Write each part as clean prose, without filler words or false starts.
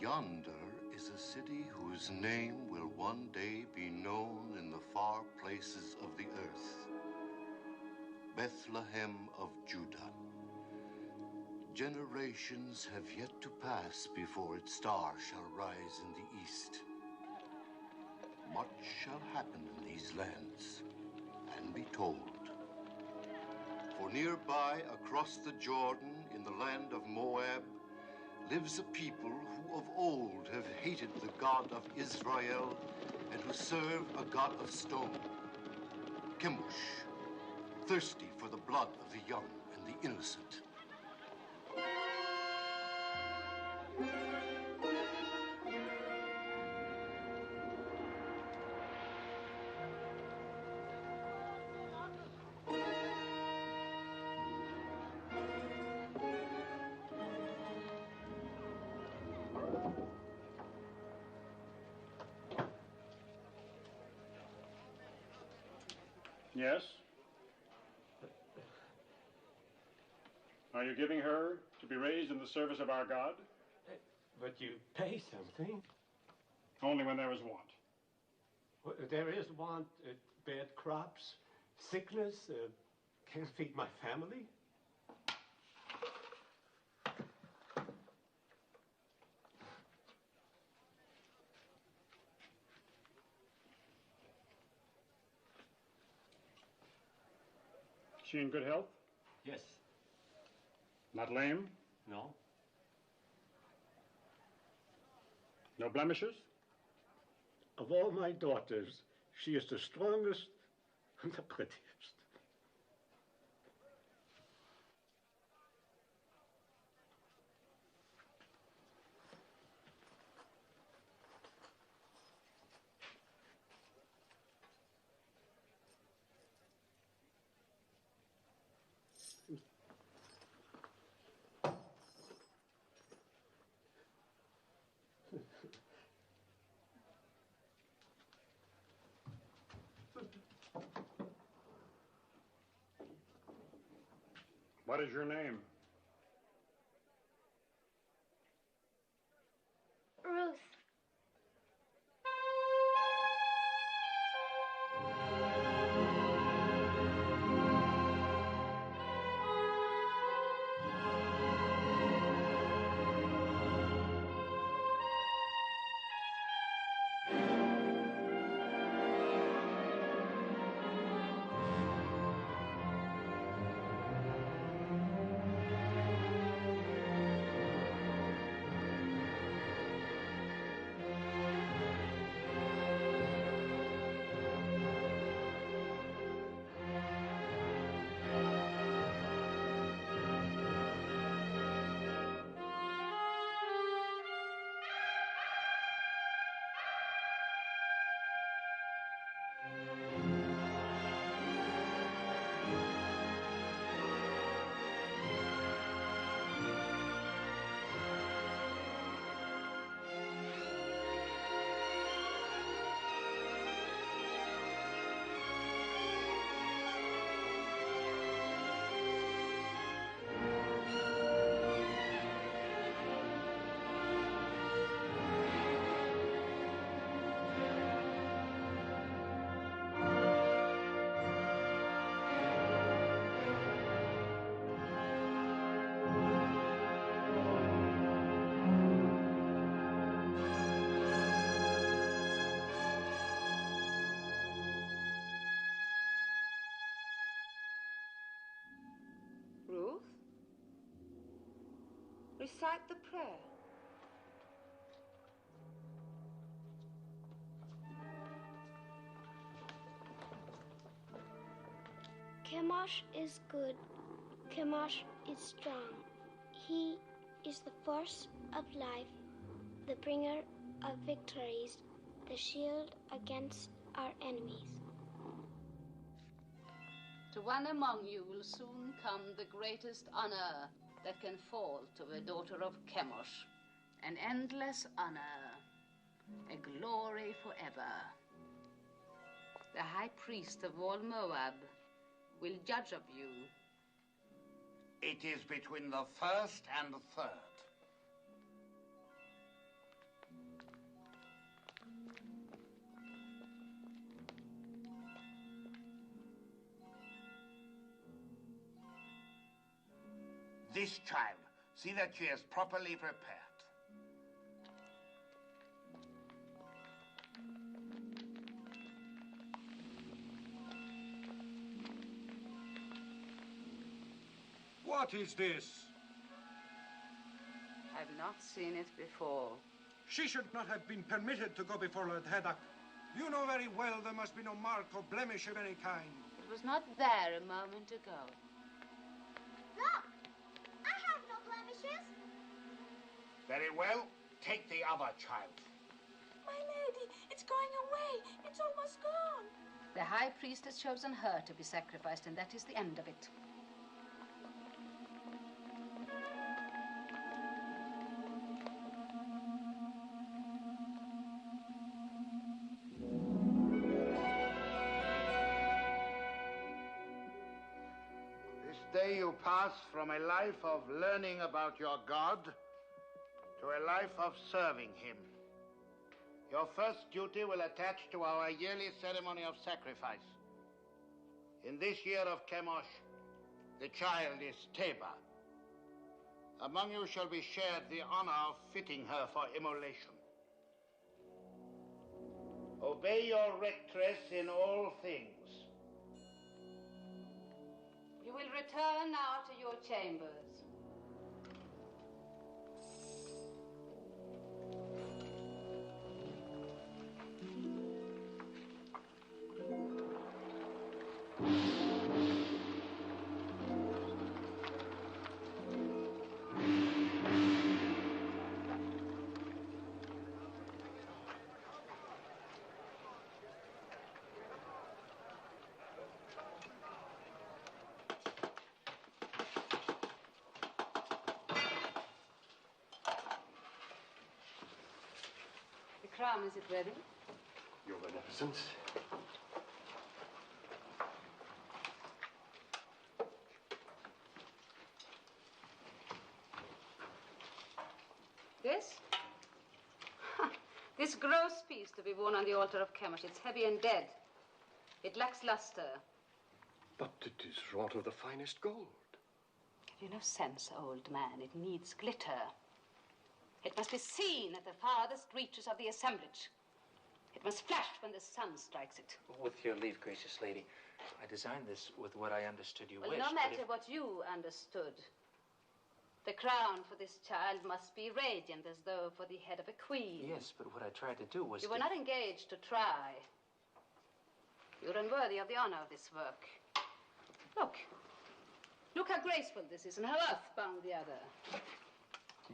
Yonder is a city whose name will one day be known in the far places of the earth. Bethlehem of Judah. Generations have yet to pass before its star shall rise in the east. Much shall happen in these lands and be told. For nearby, across the Jordan, in the land of Moab, lives a people who of old have hated the God of Israel and who serve a God of stone, Chemosh, thirsty for the blood of the young and the innocent. Yes? Are you giving her to be raised in the service of our God? But you pay something. Only when there is want. Well, there is want, bad crops, sickness, can't feed my family. Is she in good health? Yes. Not lame? No. No blemishes? Of all my daughters, she is the strongest and the prettiest. What is your name? Ruth. Ruth, recite the prayer. Chemosh is good. Chemosh is strong. He is the force of life, the bringer of victories, the shield against our enemies. To one among you will soon come the greatest honor that can fall to a daughter of Chemosh, an endless honor, a glory forever. The high priest of all Moab will judge of you. It is between the first and the third. this child. See that she is properly prepared. What is this? I've not seen it before. She should not have been permitted to go before Lord Haddock. You know very well there must be no mark or blemish of any kind. It was not there a moment ago. Look! I have no blemishes. Very well. Take the other child. My lady, it's going away. It's almost gone. The high priest has chosen her to be sacrificed, and that is the end of it. This day you pass from a life of learning about your God to a life of serving him. Your first duty will attach to our yearly ceremony of sacrifice. In this year of Chemosh, the child is Teba. Among you shall be shared the honor of fitting her for immolation. Obey your rectress in all things. You will return now to your chambers. The crown, is it ready? Your Beneficence. This? This gross piece to be worn on the altar of Chemosh. It's heavy and dead. It lacks luster. But it is wrought of the finest gold. Have you no sense, old man? It needs glitter. It must be seen at the farthest reaches of the assemblage. It must flash when the sun strikes it. With your leave, gracious lady, I designed this with what I understood you Well, wished. no matter what you understood. The crown for this child must be radiant, as though for the head of a queen. Yes, but what I tried to do was You were not engaged to try. You're unworthy of the honor of this work. Look. Look how graceful this is and how earthbound the other.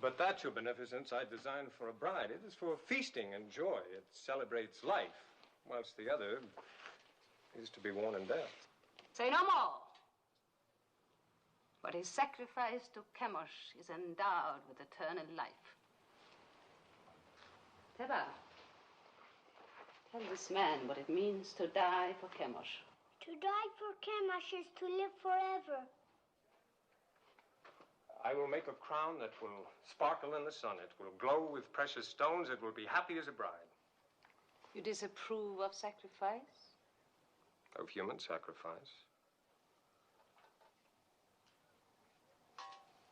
But that, Your Beneficence, I designed for a bride. It is for feasting and joy. It celebrates life, whilst the other is to be worn in death. Say no more. What is sacrificed to Chemosh is endowed with eternal life. Teba, tell this man what it means to die for Chemosh. To die for Chemosh is to live forever. I will make a crown that will sparkle in the sun. It will glow with precious stones. It will be happy as a bride. You disapprove of sacrifice? Of human sacrifice.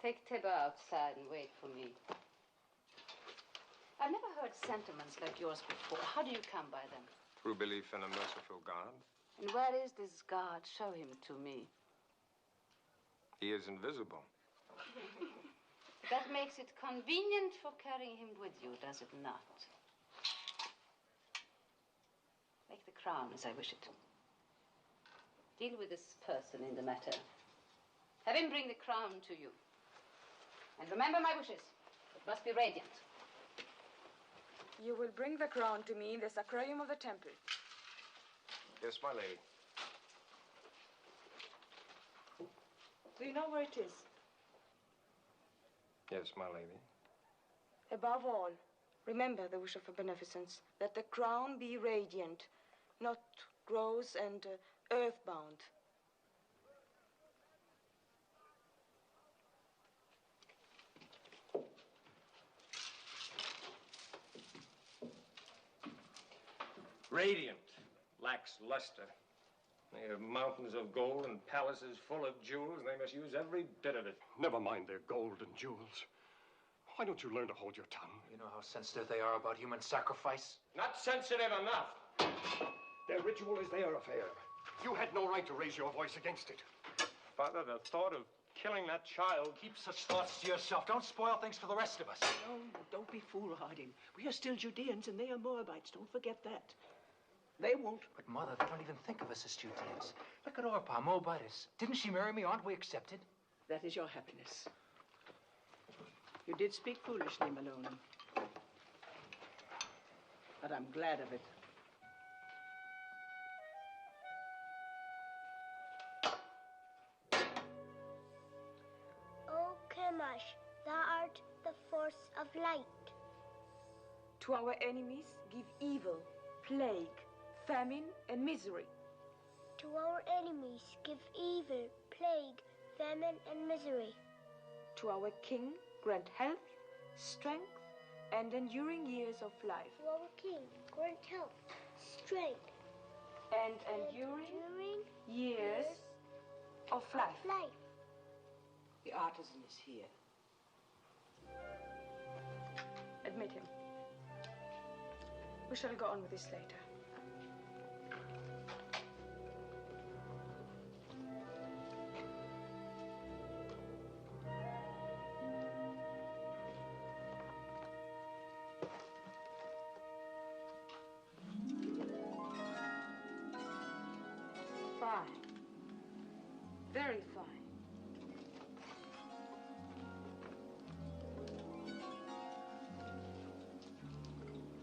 Take Teba outside and wait for me. I've never heard sentiments like yours before. How do you come by them? Through belief in a merciful God. And where is this God? Show him to me. He is invisible. That makes it convenient for carrying him with you, does it not? Make the crown as I wish it. Deal with this person in the matter. Have him bring the crown to you. And remember my wishes. It must be radiant. You will bring the crown to me in the sacrarium of the temple. Yes, my lady. Do you know where it is? Yes, my lady. Above all, remember the wish of a beneficence, that the crown be radiant, not gross and earthbound. Radiant, lacks luster. They have mountains of gold and palaces full of jewels, and they must use every bit of it. Never mind their gold and jewels. Why don't you learn to hold your tongue? You know how sensitive they are about human sacrifice? Not sensitive enough. Their ritual is their affair. You had no right to raise your voice against it. Father, the thought of killing that child... Keep such thoughts to yourself. Don't spoil things for the rest of us. No, don't be foolhardy. We are still Judeans and they are Moabites. Don't forget that. They won't. But, Mother, they don't even think of us as Judeans. Look at Orpah, Moabitis. Didn't she marry me? Aren't we accepted? That is your happiness. You did speak foolishly, Maloney. But I'm glad of it. O Chemosh, thou art the force of light. To our enemies, give evil, plague, famine, and misery. To our enemies give evil, plague, famine, and misery. To our king, grant health, strength, and enduring years of life. To our king, grant health, strength, And enduring years of life. The artisan is here. Admit him. We shall go on with this later. Fine. Very fine.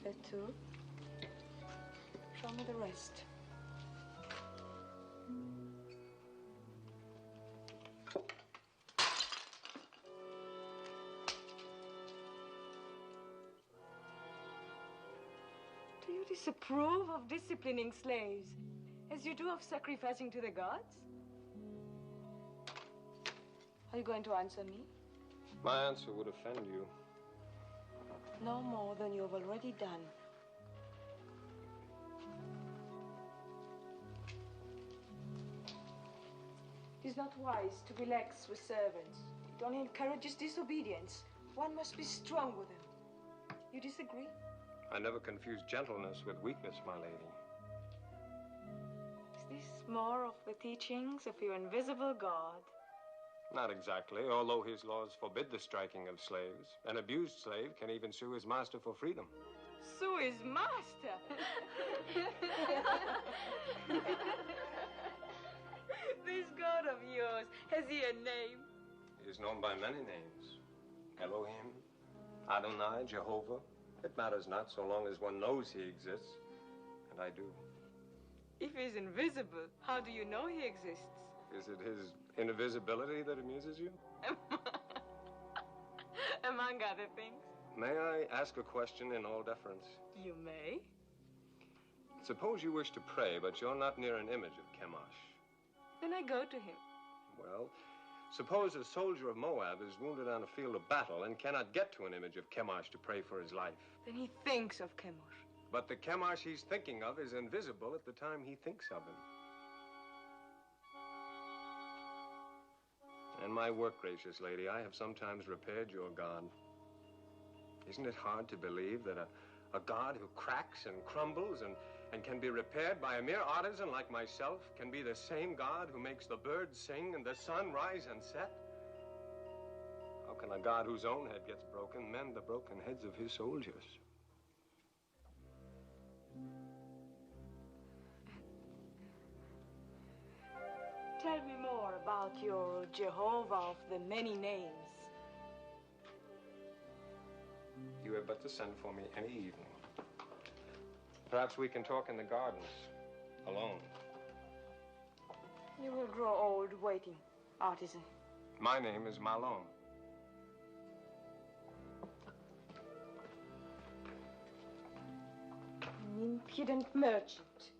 That too. Show me the rest. Do you disapprove of disciplining slaves as you do of sacrificing to the gods? Are you going to answer me? My answer would offend you. No more than you have already done. It is not wise to be lax with servants. It only encourages disobedience. One must be strong with them. You disagree? I never confuse gentleness with weakness, my lady. Is this more of the teachings of your invisible God? Not exactly, although his laws forbid the striking of slaves. An abused slave can even sue his master for freedom. Sue his master! This God of yours, has he a name? He is known by many names. Elohim, Adonai, Jehovah. It matters not so long as one knows he exists. And I do. If he's invisible, how do you know he exists? Is it his invisibility that amuses you? Among other things. May I ask a question in all deference? You may. Suppose you wish to pray, but you're not near an image of Chemosh. Then I go to him. Well, suppose a soldier of Moab is wounded on a field of battle and cannot get to an image of Chemosh to pray for his life. Then he thinks of Chemosh. But the Chemosh he's thinking of is invisible at the time he thinks of him. In my work, gracious lady, I have sometimes repaired your God. Isn't it hard to believe that a God who cracks and crumbles and can be repaired by a mere artisan like myself can be the same God who makes the birds sing and the sun rise and set? How can a God whose own head gets broken mend the broken heads of his soldiers? Tell me more about your Jehovah of the many names. You have but to send for me any evening. Perhaps we can talk in the gardens, alone. You will grow old waiting, artisan. My name is Malone. An impudent merchant.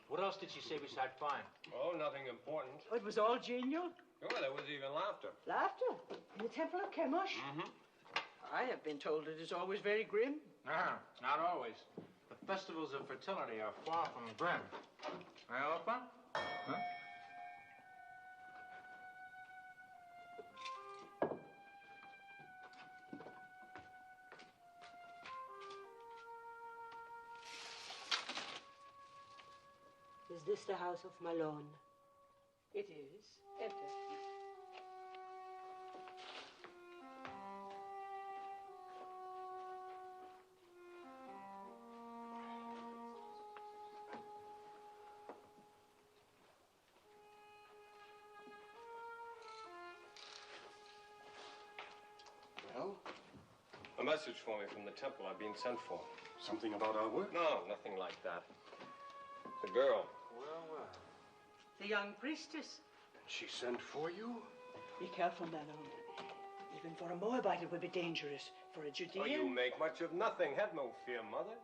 What else did she say besides fine? Oh, nothing important. It was all genial. Oh, there was even laughter. Laughter in the temple of Chemosh. Mm-hmm. I have been told it is always very grim. No, not always. Festivals of fertility are far from grim. Eh, Opa? Huh? Is this the house of Malone? It is. Enter. Well? A message for me from the temple I've been sent for. Something about our work? No, nothing like that. The girl. Well, well. The young priestess. She sent for you? Be careful, Malone. Even for a Moabite, it would be dangerous. For a Judean... Oh, you make much of nothing. Have no fear, Mother.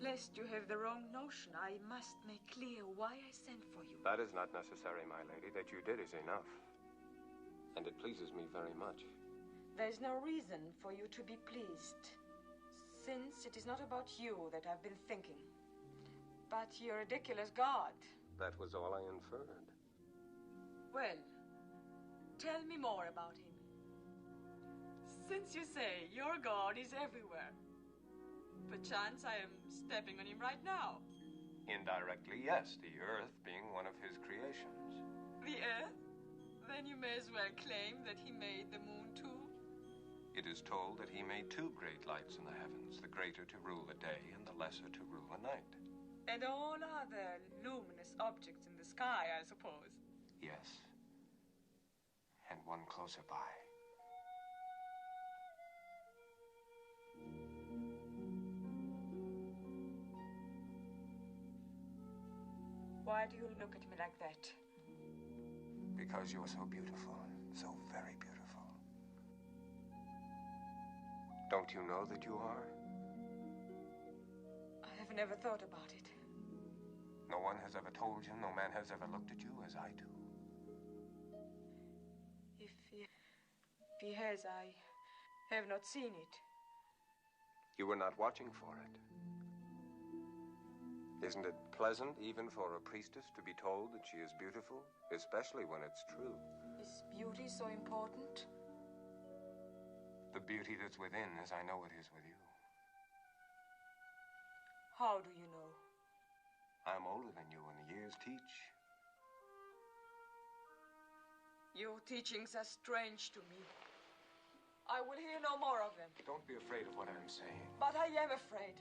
Lest you have the wrong notion, I must make clear why I sent for you. That is not necessary, my lady. That you did is enough. And it pleases me very much. There's no reason for you to be pleased, since it is not about you that I've been thinking, but your ridiculous God. That was all I inferred. Well, tell me more about him. Since you say your God is everywhere, perchance I am stepping on him right now. Indirectly, yes, the earth being one of his creations. The earth? Then you may as well claim that he made the moon too. It is told that he made two great lights in the heavens, the greater to rule the day and the lesser to rule the night. And all other luminous objects in the sky, I suppose. Yes. And one closer by. Why do you look at me like that? Because you're so beautiful, so very beautiful. Don't you know that you are? I have never thought about it. No one has ever told you, no man has ever looked at you as I do. If he has, I have not seen it. You were not watching for it. Isn't it pleasant, even for a priestess, to be told that she is beautiful, especially when it's true? Is beauty so important? The beauty that's within, as I know it is with you. How do you know? I'm older than you, and the years teach. Your teachings are strange to me. I will hear no more of them. Don't be afraid of what I'm saying. But I am afraid.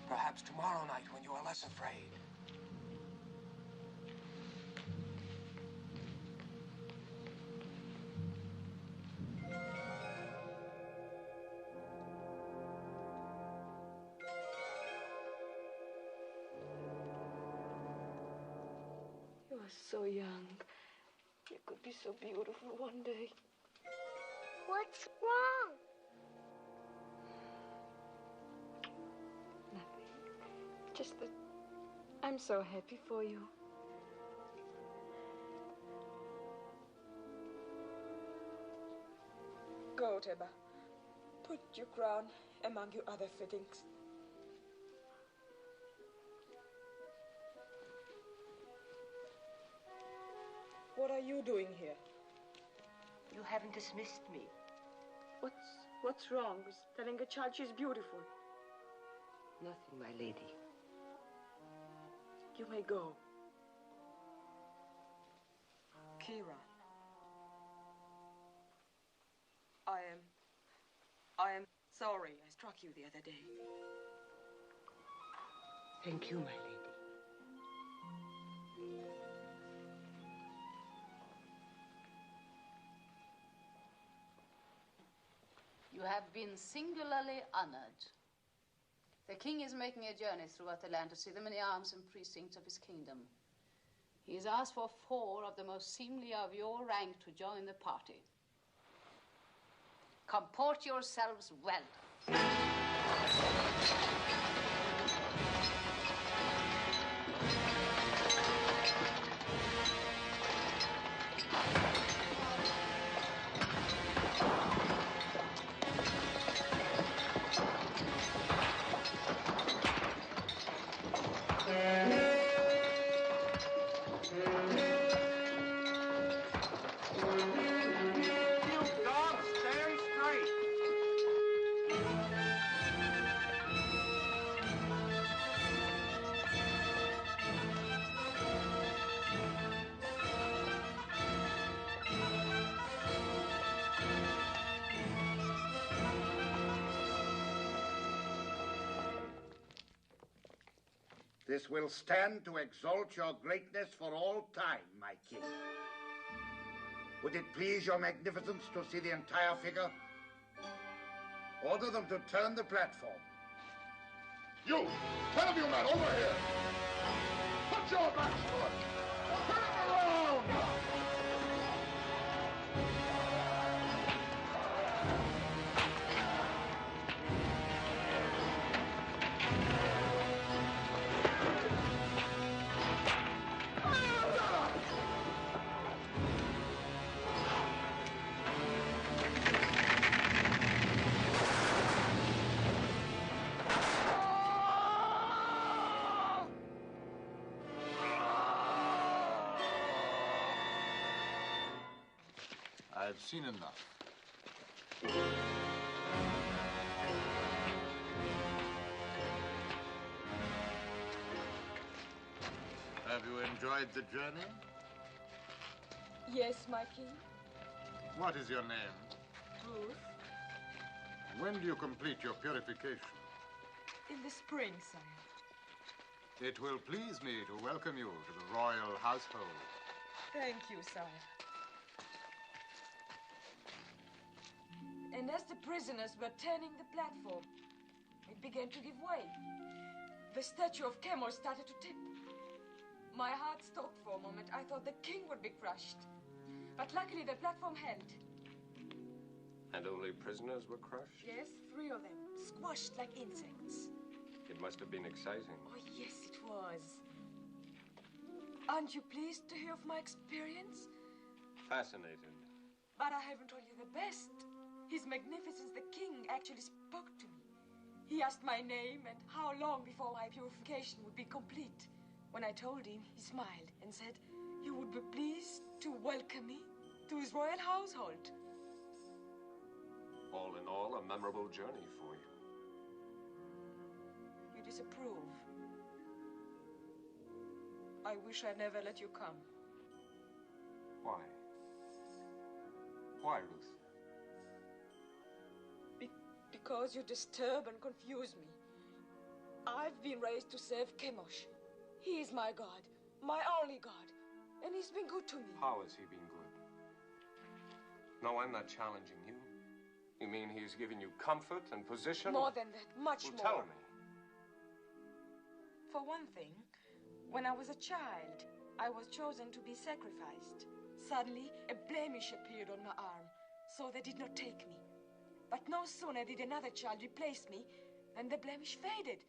Perhaps tomorrow night, when you are less afraid. You are so young. You could be so beautiful one day. What's wrong? Nothing. Just that I'm so happy for you. Go, Teba. Put your crown among your other fittings. What are you doing here? You haven't dismissed me. What's wrong with telling a child she's beautiful? Nothing, my lady. You may go. Kira. I am sorry I struck you the other day. Thank you, my lady. have been singularly honored. The king is making a journey throughout the land to see the many arms and precincts of his kingdom. He has asked for 4 of the most seemly of your rank to join the party. Comport yourselves well. This will stand to exalt your greatness for all time, my king. Would it please your magnificence to see the entire figure? Order them to turn the platform. You! 10 of you men, over here! Put your backs to it! Turn it around! I've seen enough. Have you enjoyed the journey? Yes, my king. What is your name? Ruth. When do you complete your purification? In the spring, sire. It will please me to welcome you to the royal household. Thank you, sire. And as the prisoners were turning the platform, it began to give way. The statue of Chemosh started to tip. My heart stopped for a moment. I thought the king would be crushed. But luckily the platform held. And only prisoners were crushed? Yes, 3 of them, squashed like insects. It must have been exciting. Oh, yes, it was. Aren't you pleased to hear of my experience? Fascinated. But I haven't told you the best. His Magnificence the King actually spoke to me. He asked my name and how long before my purification would be complete. When I told him, he smiled and said he would be pleased to welcome me to his royal household. All in all, a memorable journey for you. You disapprove. I wish I'd never let you come. Why? Why, Ruth? Because you disturb and confuse me. I've been raised to serve Chemosh. He is my God, my only God, and he's been good to me. How has he been good? No, I'm not challenging you. You mean he's given you comfort and position? More than that, much well, more. Tell me. For one thing, when I was a child, I was chosen to be sacrificed. Suddenly, a blemish appeared on my arm, so they did not take me. But no sooner did another child replace me than the blemish faded.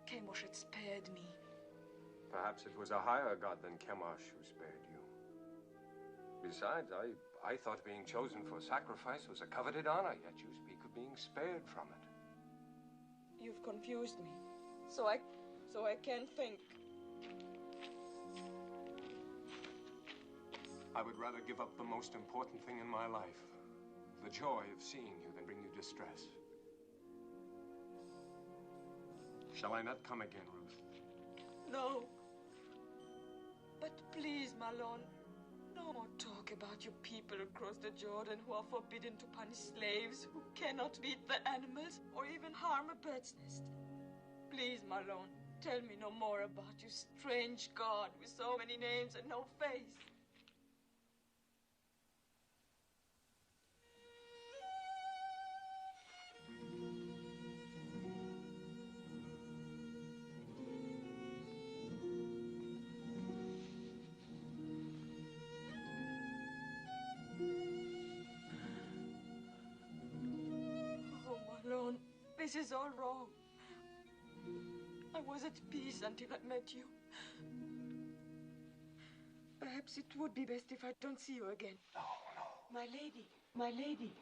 Chemosh had spared me. Perhaps it was a higher god than Chemosh who spared you. Besides, I thought being chosen for sacrifice was a coveted honor, yet you speak of being spared from it. You've confused me, so I can't think. I would rather give up the most important thing in my life, the joy of seeing you, than bring you distress. Shall I not come again, Ruth? No. But please, Malone, no more talk about your people across the Jordan who are forbidden to punish slaves, who cannot beat the animals or even harm a bird's nest. Please, Malone, tell me no more about your strange God with so many names and no face. This is all wrong. I was at peace until I met you. Perhaps it would be best if I don't see you again. No. My lady.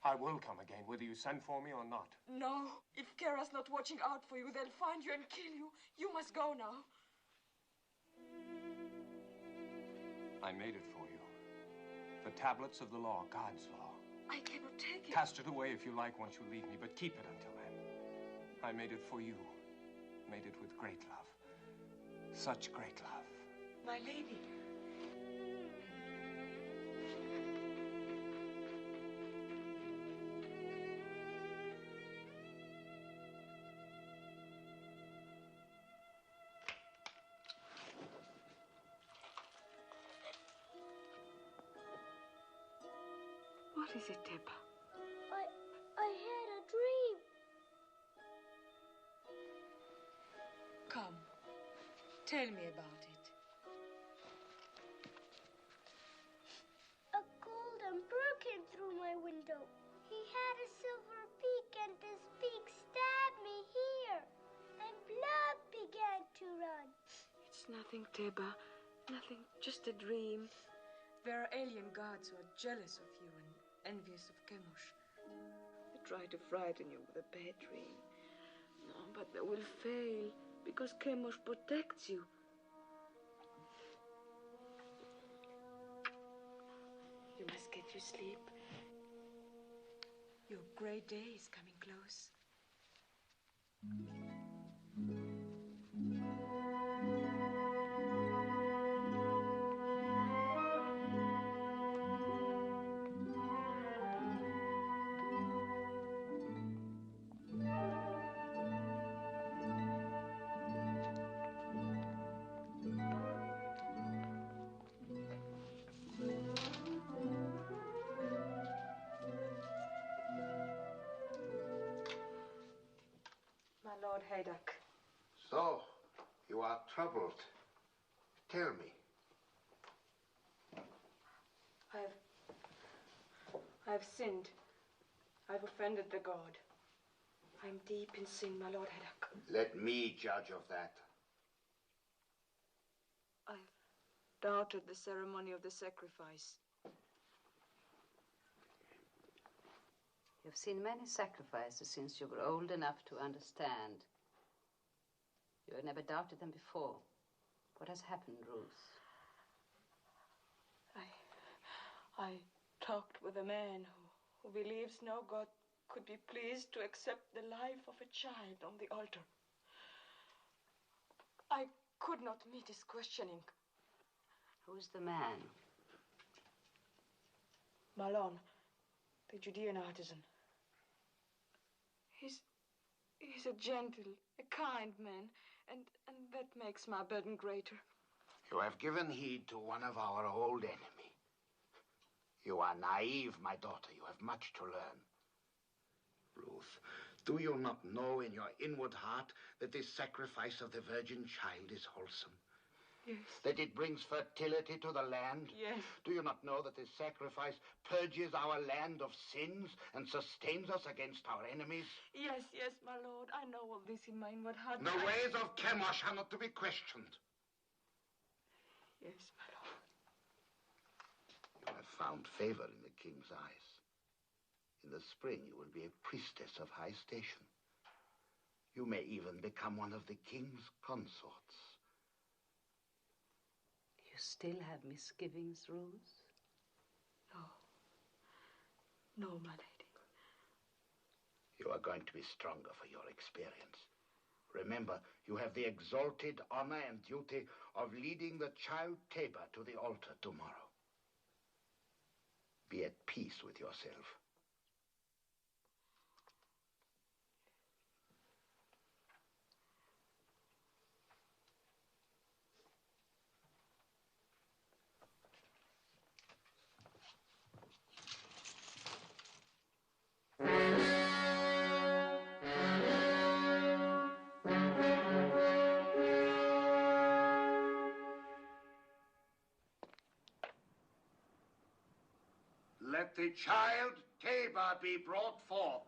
I will come again, whether you send for me or not. No, if Kara's not watching out for you, they'll find you and kill you. You must go now. I made it for you. The tablets of the law, God's law. I cannot take it. Cast it away if you like once you leave me, but keep it until then. I made it for you. Made it with great love. Such great love. My lady. What is it, Teba? I had a dream. Come, tell me about it. A golden bird came through my window. He had a silver beak, and his beak stabbed me here. And blood began to run. It's nothing, Teba. Nothing, just a dream. There are alien gods who are jealous of you and envious of Chemosh. They try to frighten you with a bad dream. No, but they will fail because Chemosh protects you. You must get your sleep. Your great day is coming close. My Lord Haydock. So, you are troubled. Tell me. I've sinned. I've offended the god. I'm deep in sin, my Lord Haydock. Let me judge of that. I've doubted the ceremony of the sacrifice. You've seen many sacrifices since you were old enough to understand. You had never doubted them before. What has happened, Ruth? I talked with a man who believes no God could be pleased to accept the life of a child on the altar. I could not meet his questioning. Who's the man? Malon, the Judean artisan. He's a gentle, a kind man, and that makes my burden greater. You have given heed to one of our old enemy. You are naive, my daughter. You have much to learn. Ruth, do you not know in your inward heart that this sacrifice of the virgin child is wholesome? Yes. That it brings fertility to the land? Yes. Do you not know that this sacrifice purges our land of sins and sustains us against our enemies? Yes, my Lord. I know all this in my inward heart. The ways of Chemosh are not to be questioned. Yes, my Lord. You have found favor in the king's eyes. In the spring, you will be a priestess of high station. You may even become one of the king's consorts. You still have misgivings, Ruth? No, my lady. You are going to be stronger for your experience. Remember, you have the exalted honor and duty of leading the child Teba to the altar tomorrow. Be at peace with yourself. Let the child Teba be brought forth.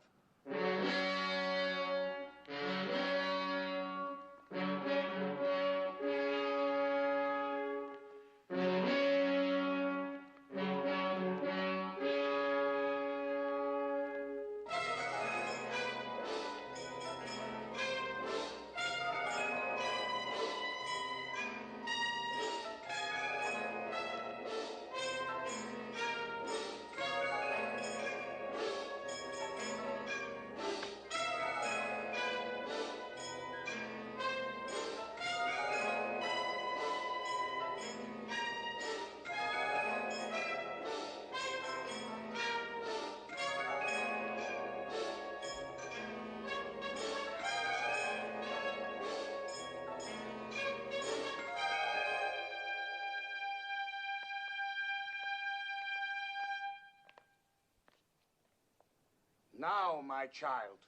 Now, my child.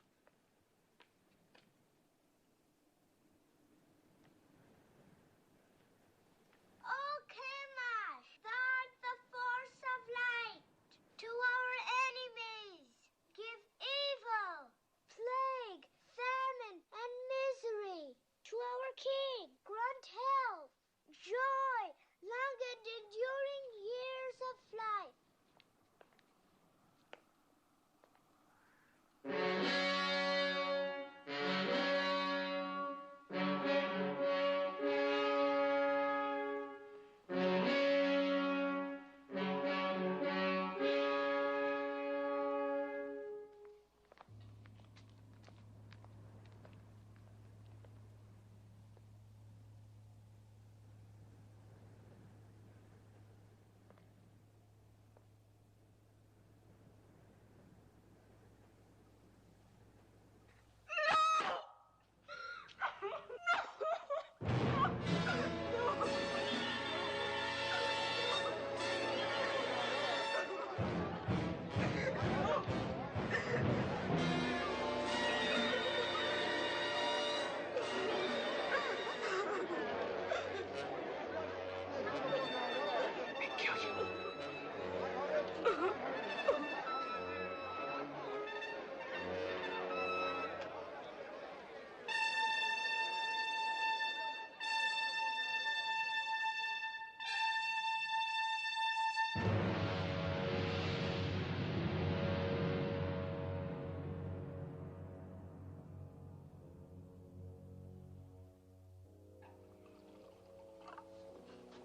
Oh, Kemash, guard the force of light to our enemies. Give evil, plague, famine, and misery to our king. Grant health, joy, long and enduring years of life.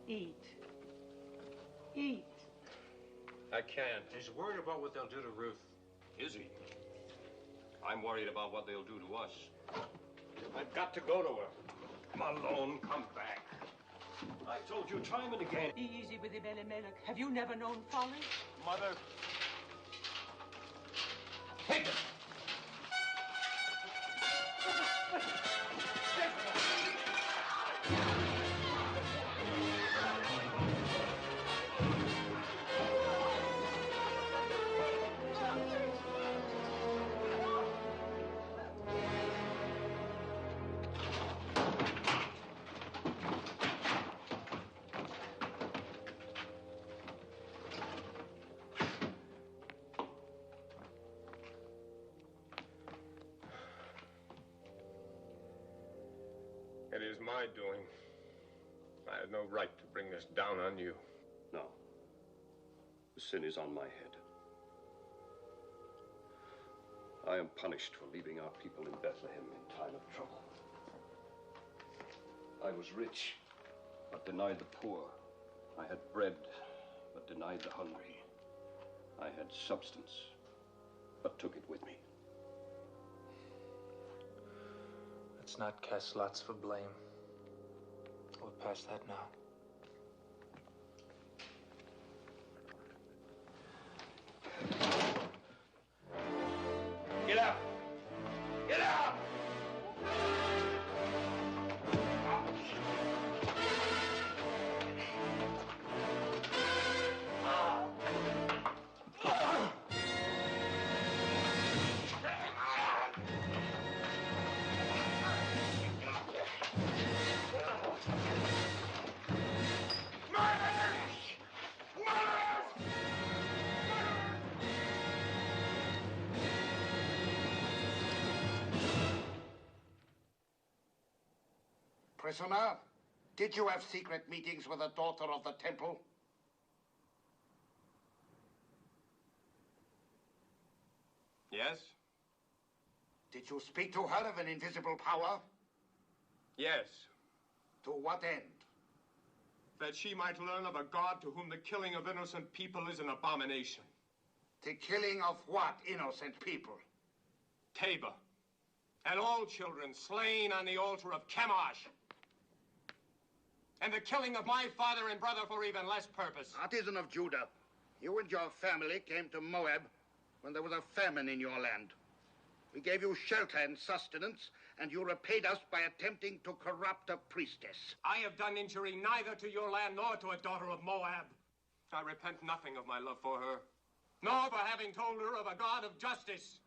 Eat. Eat. I can't. He's worried about what they'll do to Ruth. Is he? I'm worried about what they'll do to us. I've got to go to her. Malone, come back. I told you time and again. Easy with him, Elimelech. Have you never known folly? Mother. Take it. It is my doing. I had no right to bring this down on you. No. The sin is on my head. I am punished for leaving our people in Bethlehem in time of trouble. I was rich, but denied the poor. I had bread, but denied the hungry. I had substance, but took it with me. Let's not cast lots for blame. We're past that now. Get out! Get out! Prisoner, did you have secret meetings with a daughter of the temple? Yes? Did you speak to her of an invisible power? Yes. To what end? That she might learn of a God to whom the killing of innocent people is an abomination. The killing of what innocent people? Tabor. And all children slain on the altar of Chemosh. And the killing of my father and brother for even less purpose. Artisan of Judah, you and your family came to Moab when there was a famine in your land. We gave you shelter and sustenance, and you repaid us by attempting to corrupt a priestess. I have done injury neither to your land nor to a daughter of Moab. I repent nothing of my love for her, nor for having told her of a God of justice.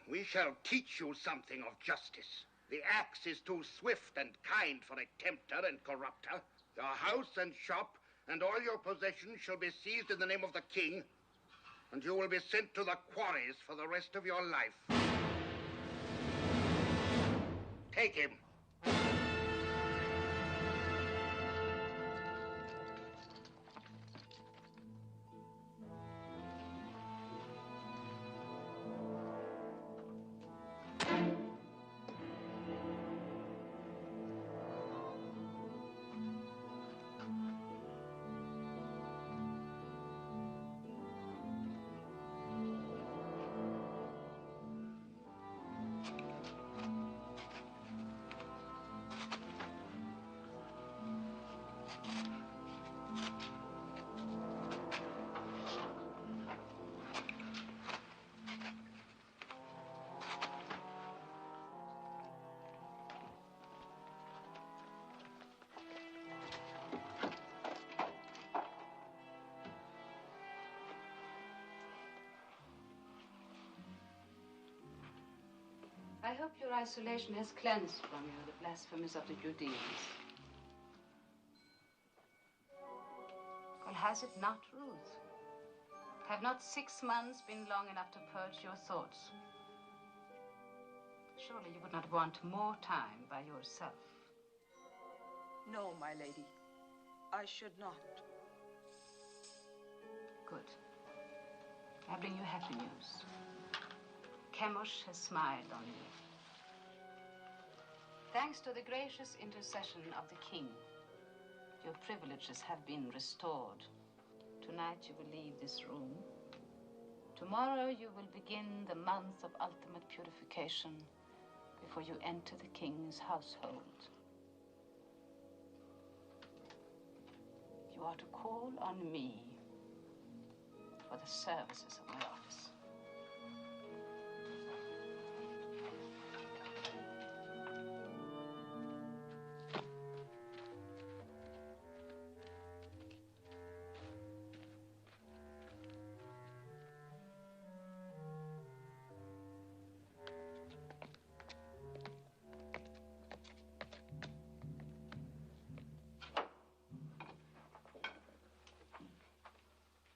We shall teach you something of justice. The axe is too swift and kind for a tempter and corrupter. Your house and shop and all your possessions shall be seized in the name of the king, and you will be sent to the quarries for the rest of your life. Take him. I hope your isolation has cleansed from you the blasphemies of the Judeans. Well, has it not, Ruth? Have not 6 months been long enough to purge your thoughts? Surely you would not want more time by yourself. No, my lady. I should not. Good. I bring you happy news. Chemosh has smiled on you. Thanks to the gracious intercession of the king, your privileges have been restored. Tonight you will leave this room. Tomorrow you will begin the month of ultimate purification before you enter the king's household. You are to call on me for the services of my office.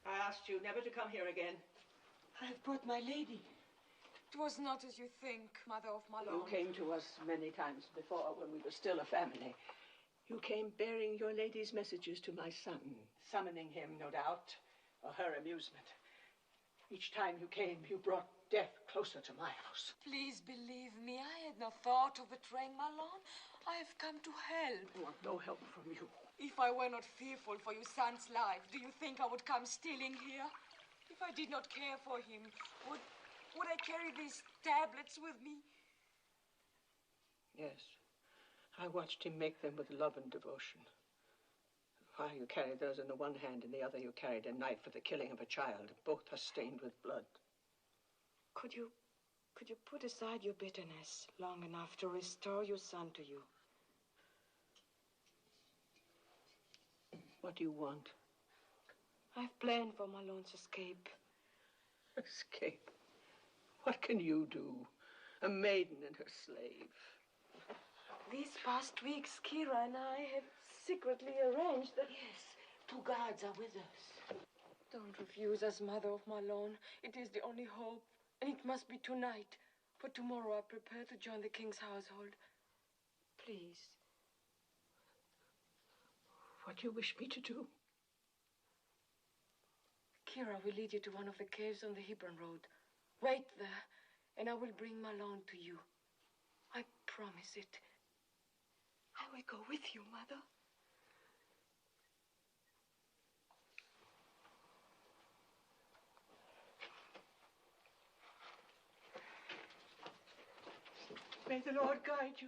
I asked you never to come here again. I've brought my lady. It was not as you think, Mother of Malone. You came to us many times before when we were still a family. You came bearing your lady's messages to my son, summoning him, no doubt, for her amusement. Each time you came, you brought death closer to my house. Please believe me, I had no thought of betraying Malone. I have come to help. I want no help from you. If I were not fearful for your son's life, do you think I would come stealing here? If I did not care for him, would I carry these tablets with me? Yes. I watched him make them with love and devotion. While you carried those in the one hand, in the other you carried a knife for the killing of a child. Both are stained with blood. Could you put aside your bitterness long enough to restore your son to you? What do you want? I've planned for Malone's escape. Escape? What can you do? A maiden and her slave. These past weeks, Kira and I have secretly arranged that... Yes, 2 guards are with us. Don't refuse us, Mother of Malone. It is the only hope, and it must be tonight. For tomorrow I prepare to join the king's household. Please, what you wish me to do. Kira will lead you to one of the caves on the Hebron Road. Wait there, and I will bring Malone to you. I promise it. I will go with you, Mother. May the Lord guide you.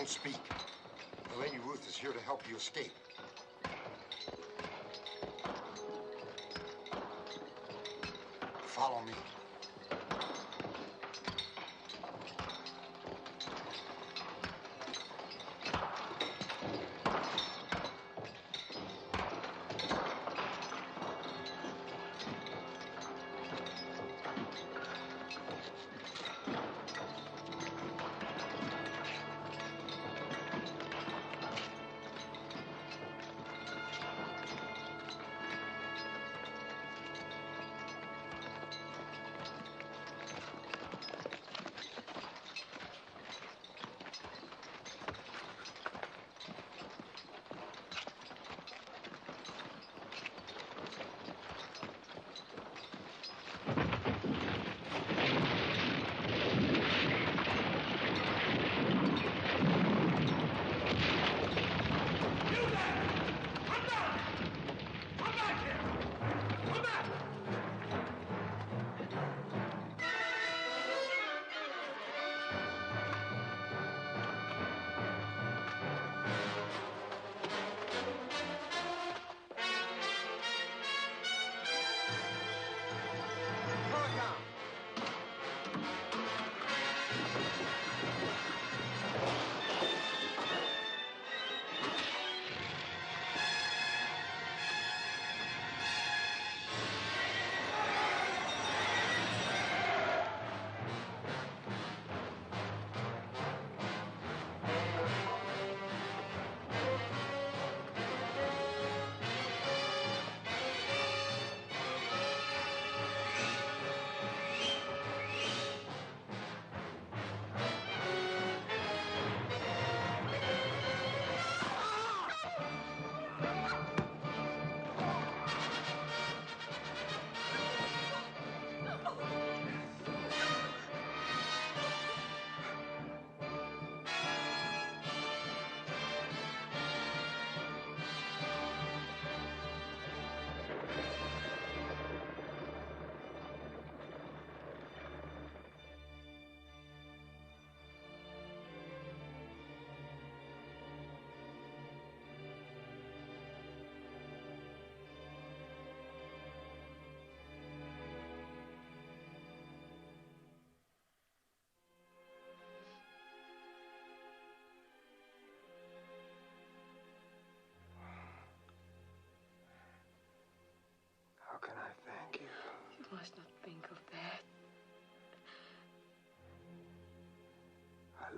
Don't speak. The Lady Ruth is here to help you escape. Follow me.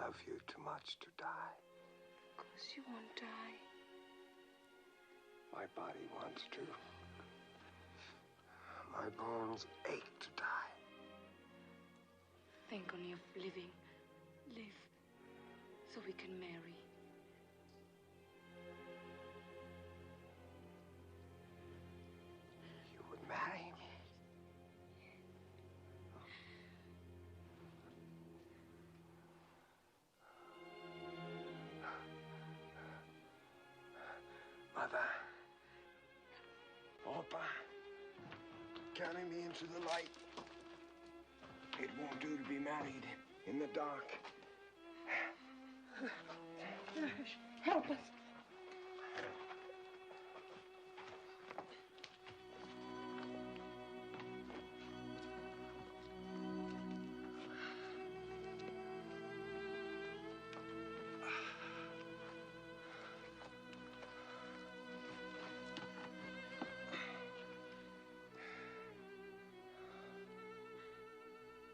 love you too much to die. Of course you won't die. My body wants to. My bones ache to die. Think only of living. Live, so we can marry. You would marry me? Mother. Opa. Carry me into the light. It won't do to be married in the dark. Help us.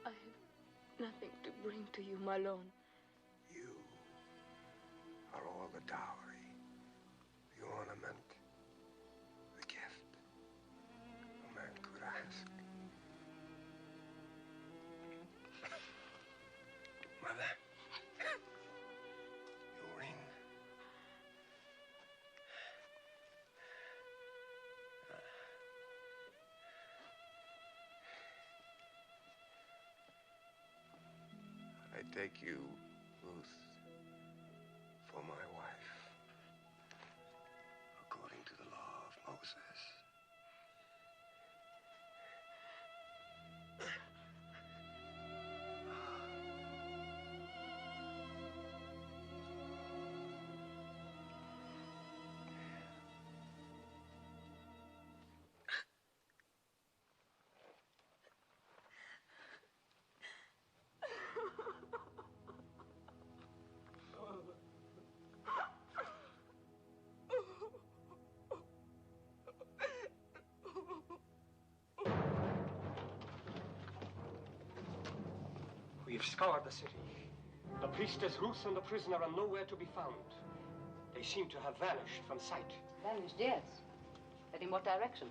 I have nothing to bring to you, Malone. You are all the dowry, the ornament, the gift a man could ask. Mother, your ring. I take you, Ruth, for my wife, according to the law of Moses. We've scoured the city. The priestess Ruth and the prisoner are nowhere to be found. They seem to have vanished from sight. Vanished, yes. But in what direction?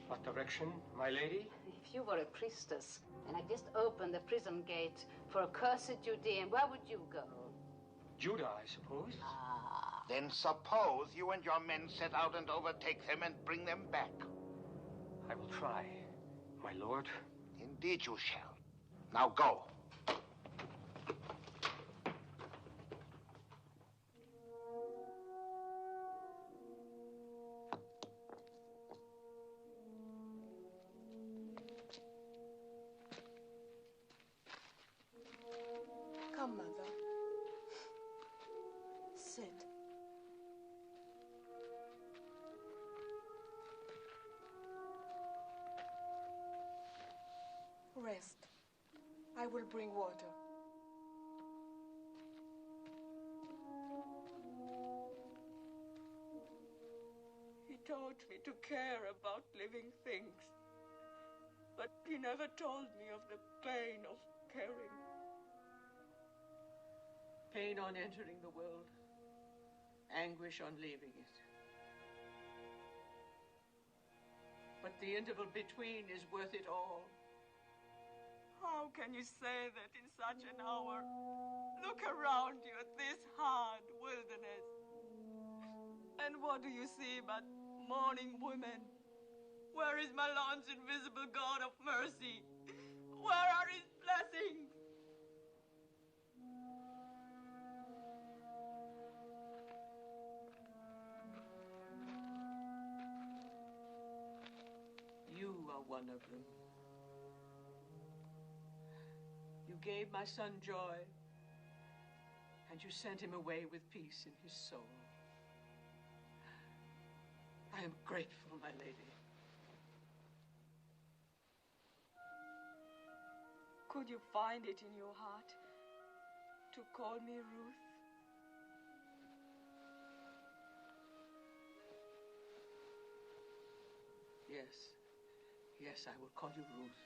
What direction, my lady? If you were a priestess and had just opened the prison gate for a cursed Judean, where would you go? Judah, I suppose. Ah. Then suppose you and your men set out and overtake them and bring them back. I will try, my lord. Indeed you shall. Now go. Come, Mother. Sit. Rest. I will bring water. He taught me to care about living things, but he never told me of the pain of caring. Pain on entering the world, anguish on leaving it. But the interval between is worth it all. How can you say that in such an hour? Look around you at this hard wilderness. And what do you see but mourning women? Where is Malone's invisible God of mercy? Where are his blessings? You are one of them. You gave my son joy, and you sent him away with peace in his soul. I am grateful, my lady. Could you find it in your heart to call me Ruth? Yes. Yes, I will call you Ruth.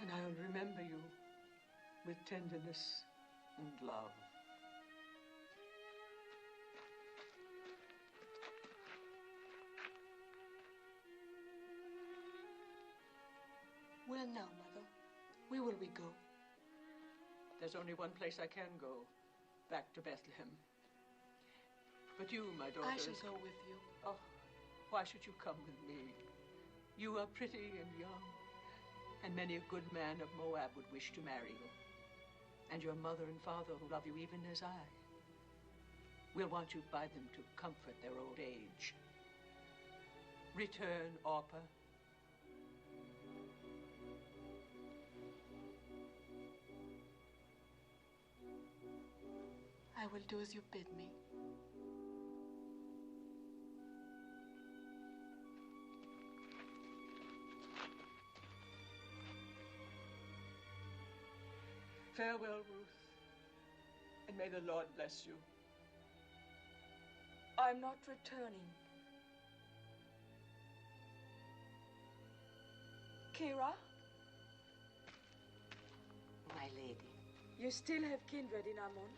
And I'll remember you with tenderness and love. Where now, Mother? Where will we go? There's only one place I can go, back to Bethlehem. But you, my daughter... I shall go with you. Oh, why should you come with me? You are pretty and young, and many a good man of Moab would wish to marry you. And your mother and father who love you even as I will want you by them to comfort their old age. Return, Orpah. I will do as you bid me. Farewell, Ruth, and may the Lord bless you. I'm not returning. Kira? My lady. You still have kindred in Ammon?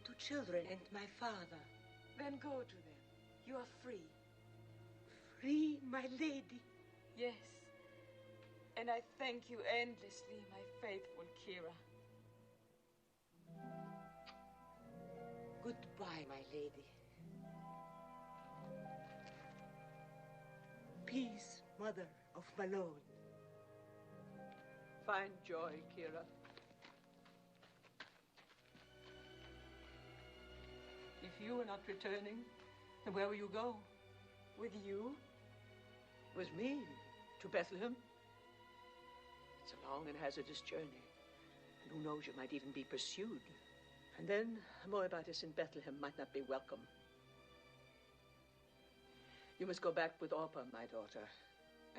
2 children and my father. Then go to them. You are free. Free, my lady? Yes. And I thank you endlessly, my faithful Kira. Goodbye, my lady. Peace, mother of Malone. Find joy, Kira. If you are not returning, then where will you go? With you? With me? To Bethlehem? It's a long and hazardous journey. And who knows, you might even be pursued. And then a Moabitess in Bethlehem might not be welcome. You must go back with Orpah, my daughter.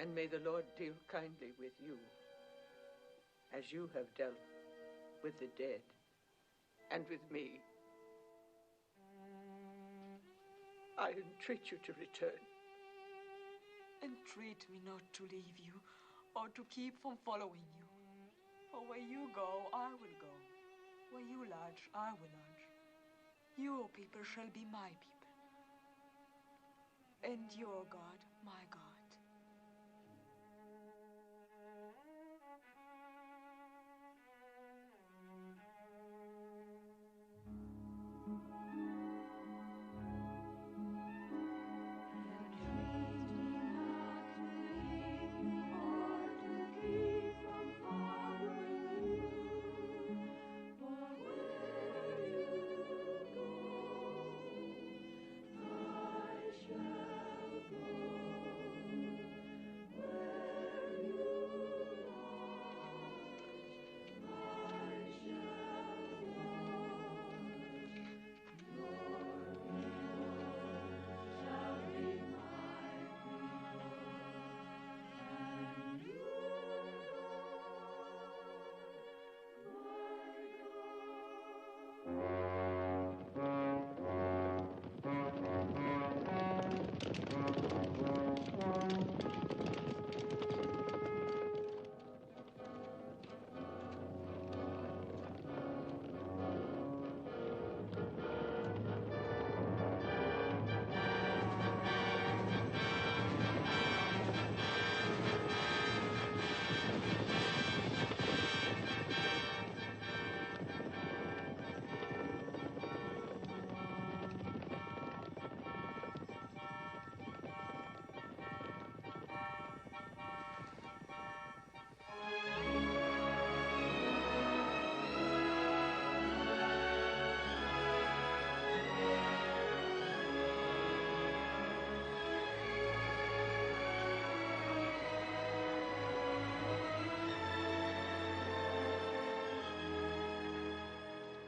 And may the Lord deal kindly with you, as you have dealt with the dead and with me. I entreat you to return. Entreat me not to leave you, or to keep from following you. For where you go, I will go. Where you lodge, I will lodge. Your people shall be my people, and your God, my God.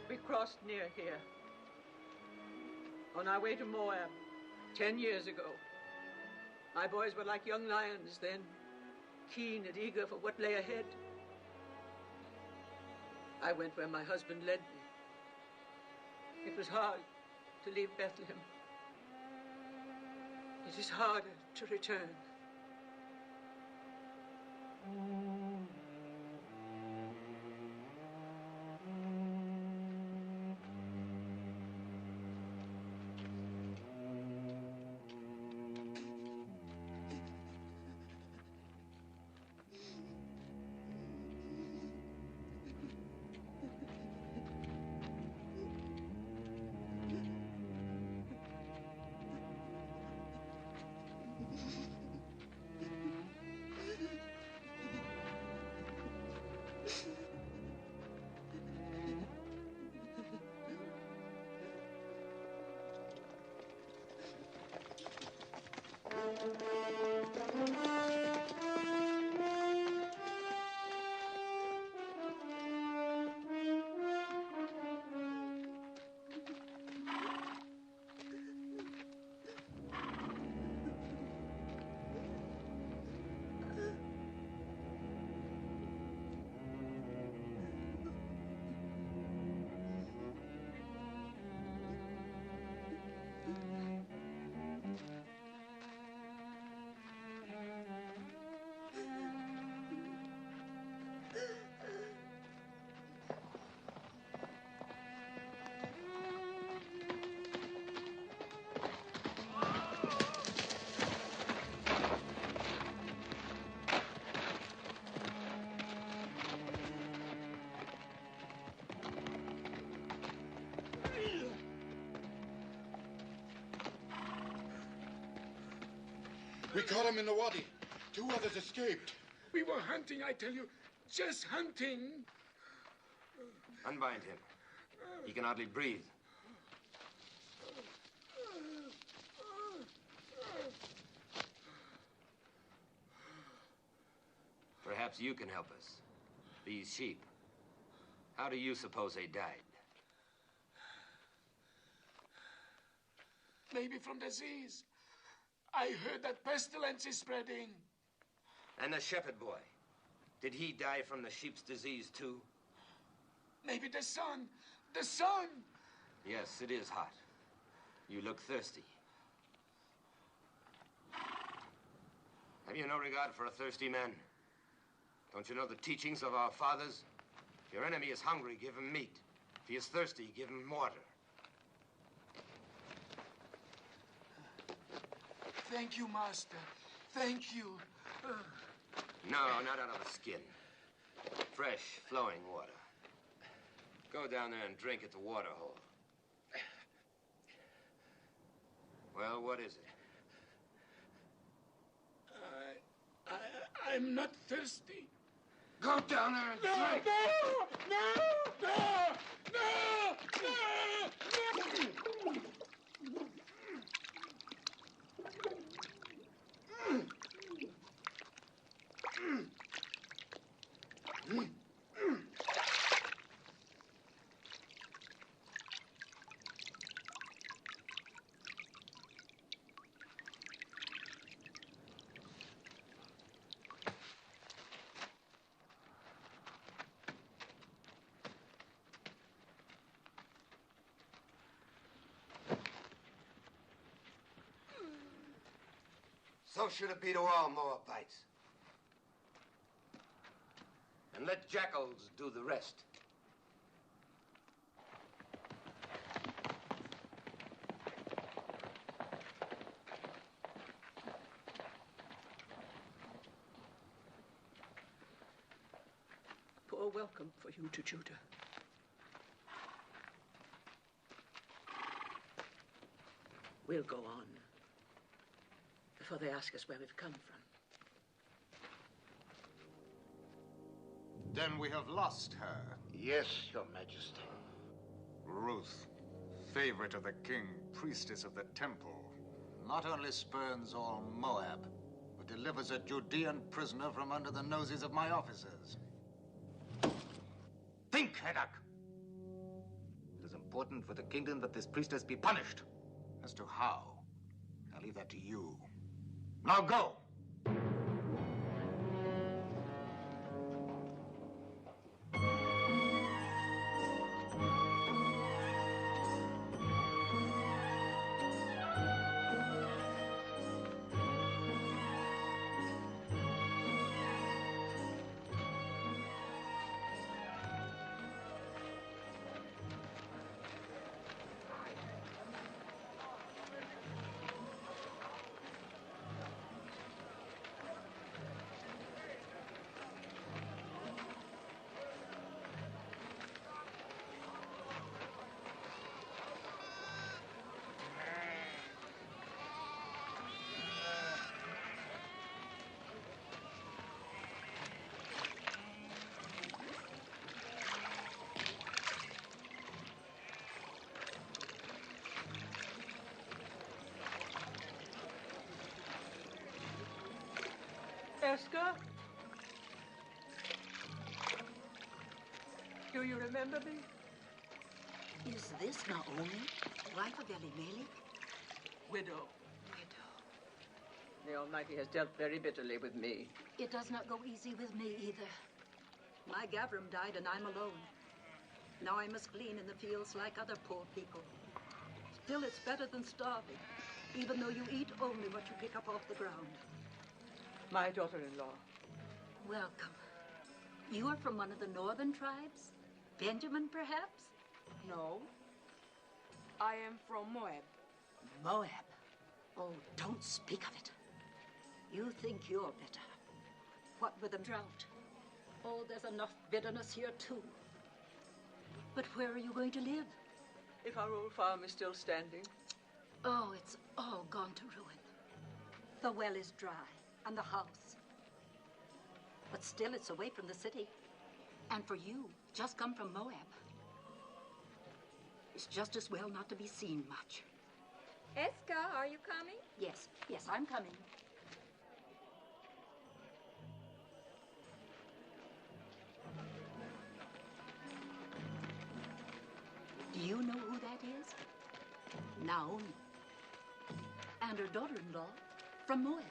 We crossed near here, on our way to Moab, 10 years ago. My boys were like young lions then, keen and eager for what lay ahead. I went where my husband led me. It was hard to leave Bethlehem. It is harder to return. We caught him in the wadi. 2 others escaped. We were hunting, I tell you. Just hunting. Unbind him. He can hardly breathe. Perhaps you can help us. These sheep. How do you suppose they died? Maybe from disease. I heard that pestilence is spreading. And the shepherd boy. Did he die from the sheep's disease, too? Maybe the sun. The sun! Yes, it is hot. You look thirsty. Have you no regard for a thirsty man? Don't you know the teachings of our fathers? If your enemy is hungry, give him meat. If he is thirsty, give him water. Thank you, Master. Thank you. No, not out of the skin. Fresh, flowing water. Go down there and drink at the water hole. Well, what is it? I'm not thirsty. Go down there and drink. No! So should it be to all Moabites. And let jackals do the rest. Poor welcome for you to Judah. We'll go on before they ask us where we've come from. Then we have lost her. Yes, Your Majesty. Ruth, favorite of the king, priestess of the temple, not only spurns all Moab, but delivers a Judean prisoner from under the noses of my officers. Think, Heddak! It is important for the kingdom that this priestess be punished. As to how, I'll leave that to you. Now go! Esther? Do you remember me? Is this Naomi, wife of Elimelech? Widow. The Almighty has dealt very bitterly with me. It does not go easy with me either. My Gavram died and I'm alone. Now I must glean in the fields like other poor people. Still, it's better than starving, even though you eat only what you pick up off the ground. My daughter-in-law. Welcome. You are from one of the northern tribes? Benjamin, perhaps? No. I am from Moab. Moab? Oh, don't speak of it. You think you're better. What with the drought? Oh, there's enough bitterness here, too. But where are you going to live? If our old farm is still standing. Oh, it's all gone to ruin. The well is dry, and the house. But still, it's away from the city. And for you, just come from Moab. It's just as well not to be seen much. Eska, are you coming? Yes, I'm coming. Do you know who that is? Naomi. And her daughter-in-law from Moab.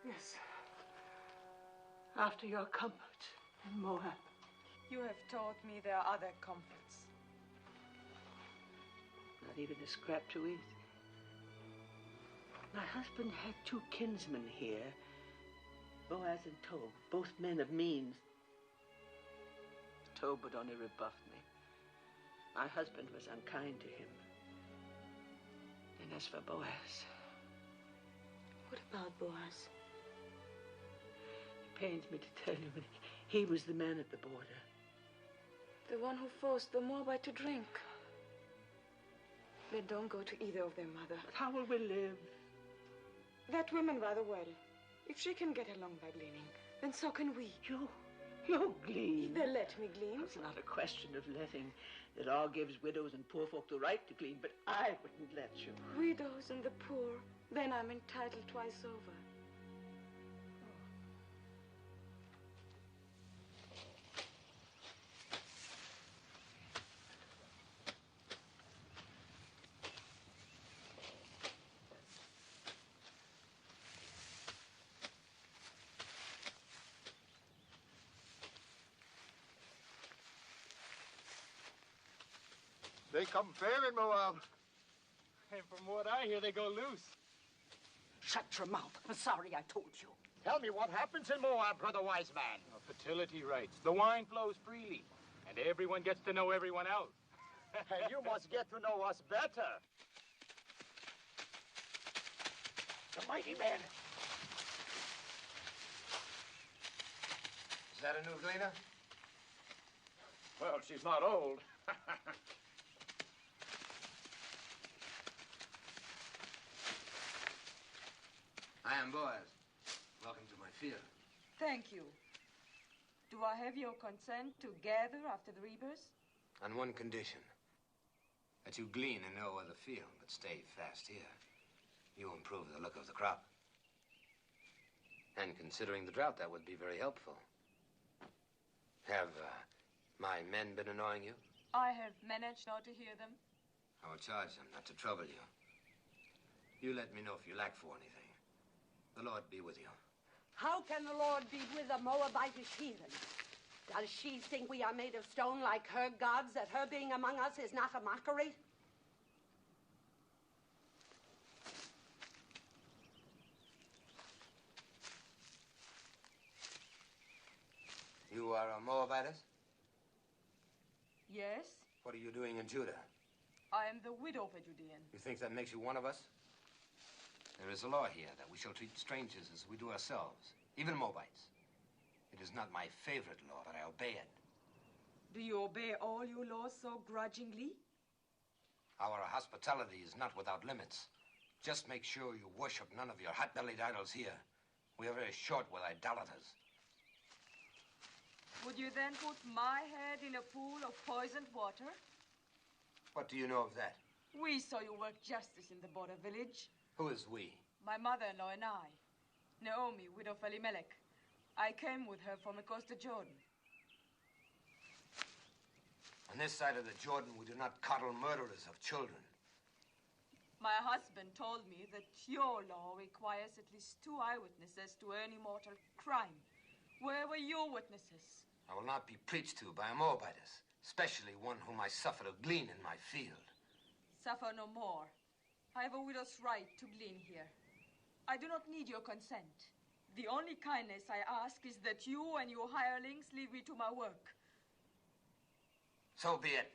Yes. After your comfort in Moab. You have taught me there are other comforts. Not even a scrap to eat. My husband had 2 kinsmen here, Boaz and Tob, both men of means. Tob would only rebuff me. My husband was unkind to him. And as for Boaz... What about Boaz? It pains me to tell you, but he was the man at the border. The one who forced the Moabite to drink. They don't go to either of them, Mother. But how will we live? That woman rather well. If she can get along by gleaning, then so can we. You glean. They let me glean. It's not a question of letting. The law gives widows and poor folk the right to glean, but I wouldn't let you. Widows and the poor. Then I'm entitled twice over. They come fair in Moab. And from what I hear, they go loose. Shut your mouth. I'm sorry I told you. Tell me what happens in Moab, Brother Wise Man. Fertility rights. The wine flows freely, and everyone gets to know everyone else. And you must get to know us better. The mighty man. Is that a new gleaner? Well, she's not old. I am Boaz. Welcome to my field. Thank you. Do I have your consent to gather after the reapers? On one condition. That you glean in no other field, but stay fast here. You improve the look of the crop. And considering the drought, that would be very helpful. Have my men been annoying you? I have managed not to hear them. I will charge them not to trouble you. You let me know if you lack for anything. The Lord be with you. How can the Lord be with a Moabitish heathen? Does she think we are made of stone like her gods, that her being among us is not a mockery? You are a Moabitess? Yes, What are you doing in Judah? I am the widow of a Judean. You think that makes you one of us? There is a law here that we shall treat strangers as we do ourselves, even Moabites. It is not my favorite law, but I obey it. Do you obey all your laws so grudgingly? Our hospitality is not without limits. Just make sure you worship none of your hot-bellied idols here. We are very short with idolaters. Would you then put my head in a pool of poisoned water? What do you know of that? We saw you work justice in the border village. Who is we? My mother-in-law and I. Naomi, widow of Elimelech. I came with her from across the Jordan. On this side of the Jordan, we do not coddle murderers of children. My husband told me that your law requires at least 2 eyewitnesses to any mortal crime. Where were your witnesses? I will not be preached to by a Moabitess, especially one whom I suffered to glean in my field. Suffer no more. I have a widow's right to glean here. I do not need your consent. The only kindness I ask is that you and your hirelings leave me to my work. So be it.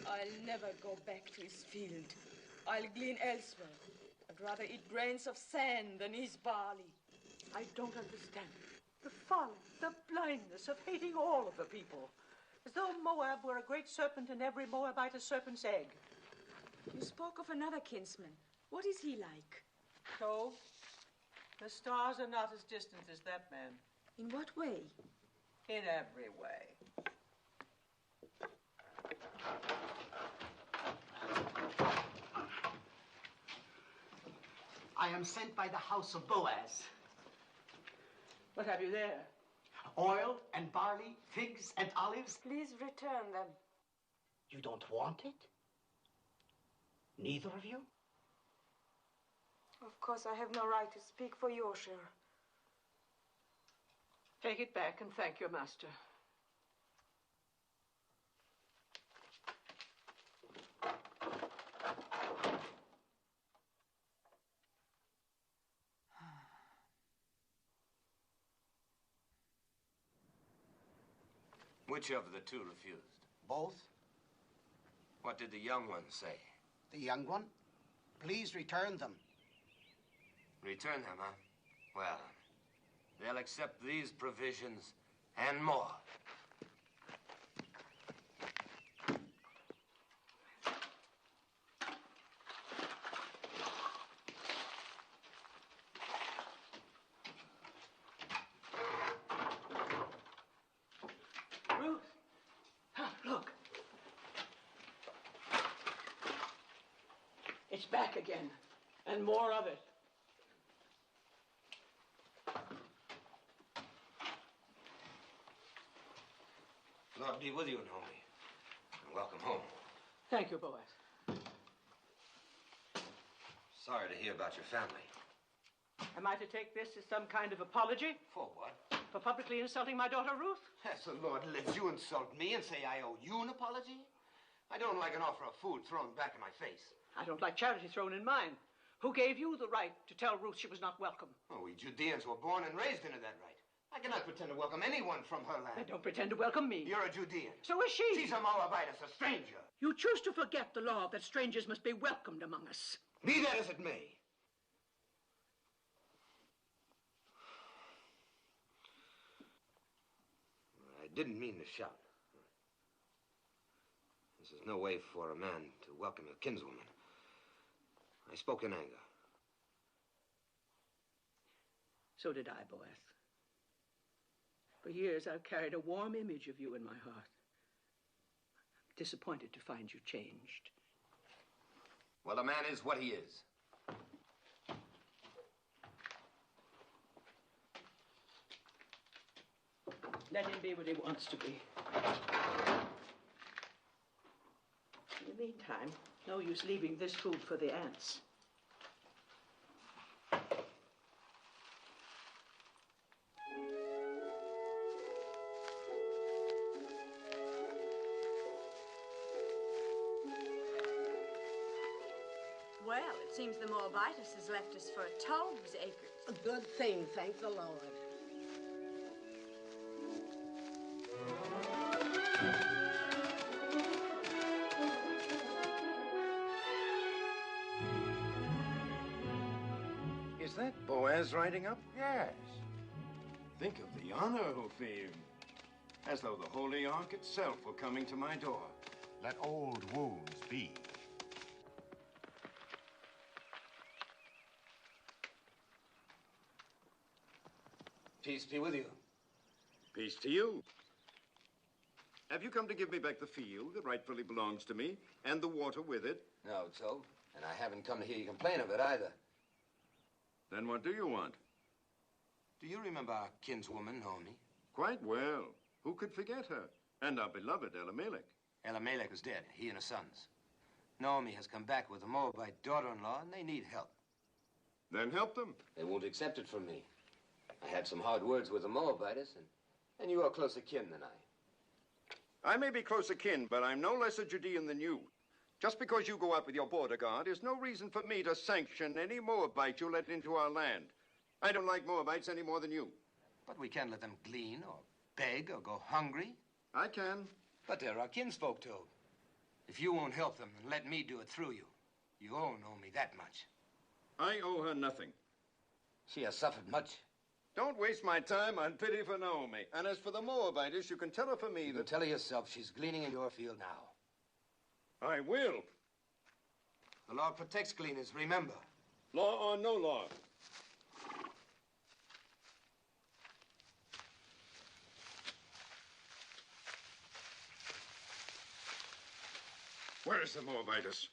I'll never go back to his field. I'll glean elsewhere. I'd rather eat grains of sand than his barley. I don't understand. The folly, the blindness of hating all of the people. As though Moab were a great serpent and every Moabite a serpent's egg. You spoke of another kinsman. What is he like? So, the stars are not as distant as that man. In what way? In every way. I am sent by the house of Boaz. What have you there? Oil and barley, figs and olives. Please return them. You don't want it? Neither of you? Of course, I have no right to speak for your share. Take it back and thank your master. Which of the two refused? Both. What did the young one say? The young one? Please return them. Return them, huh? Well, they'll accept these provisions and more. Ruth! Look. It's back again, and more of it. Lord be with you, Naomi. And welcome home. Thank you, Boaz. Sorry to hear about your family. Am I to take this as some kind of apology? For what? For publicly insulting my daughter, Ruth? As the Lord lives, you insult me and say I owe you an apology? I don't like an offer of food thrown back in my face. I don't like charity thrown in mine. Who gave you the right to tell Ruth she was not welcome? Oh, we Judeans were born and raised into that right. I cannot pretend to welcome anyone from her land. Then don't pretend to welcome me. You're a Judean. So is she. She's a Moabitess, a stranger. You choose to forget the law that strangers must be welcomed among us. Be that as it may. I didn't mean to shout. This is no way for a man to welcome a kinswoman. I spoke in anger. So did I, Boaz. For years, I've carried a warm image of you in my heart. I'm disappointed to find you changed. Well, a man is what he is. Let him be what he wants to be. In the meantime, no use leaving this food for the ants. Well, it seems the Moabitess has left us for 12 acres. A good thing, thank the Lord. Is that Boaz riding up? Yes. Think of the honor, Ophir. As though the Holy Ark itself were coming to my door. Let old wounds be. Peace be with you. Peace to you. Have you come to give me back the field that rightfully belongs to me, and the water with it? No, Joe. And I haven't come to hear you complain of it either. Then what do you want? Do you remember our kinswoman, Naomi? Quite well. Who could forget her? And our beloved Elimelech. Elimelech is dead, he and his sons. Naomi has come back with a Moabite daughter-in-law, and they need help. Then help them. They won't accept it from me. I had some hard words with the Moabites, and you are closer kin than I. I may be closer kin, but I'm no less a Judean than you. Just because you go out with your border guard is no reason for me to sanction any Moabite you let into our land. I don't like Moabites any more than you. But we can't let them glean or beg or go hungry. I can. But they're our kinsfolk, too. If you won't help them, then let me do it through you. You owe Naomi that much. I owe her nothing. She has suffered much. Don't waste my time on pity for Naomi. And as for the Moabites, you can tell her for me You can tell her yourself she's gleaning in your field now. I will. The law protects gleaners, remember. Law or no law. Where is the Moabitus?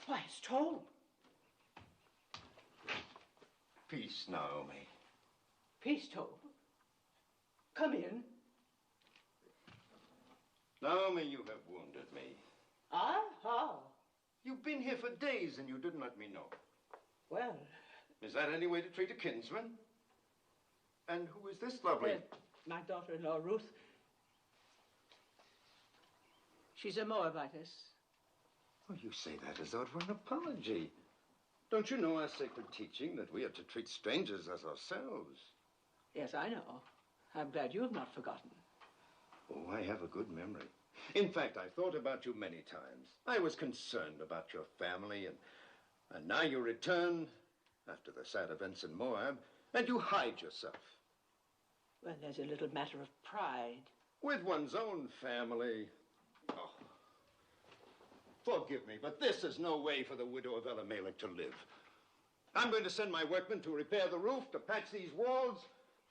Why, it's Toll. Peace, Naomi. Peace, Toll. Come in. Naomi, you have wounded me. I? How? You've been here for days and you didn't let me know. Well... Is that any way to treat a kinsman? And who is this lovely? My daughter-in-law, Ruth. She's a Moabitess. Oh, you say that as though it were an apology. Don't you know our sacred teaching that we are to treat strangers as ourselves? Yes, I know. I'm glad you have not forgotten. Oh, I have a good memory. In fact, I've thought about you many times. I was concerned about your family, and now you return after the sad events in Moab, and you hide yourself. Well, there's a little matter of pride. With one's own family. Oh. Forgive me, but this is no way for the widow of Elimelech to live. I'm going to send my workmen to repair the roof, to patch these walls,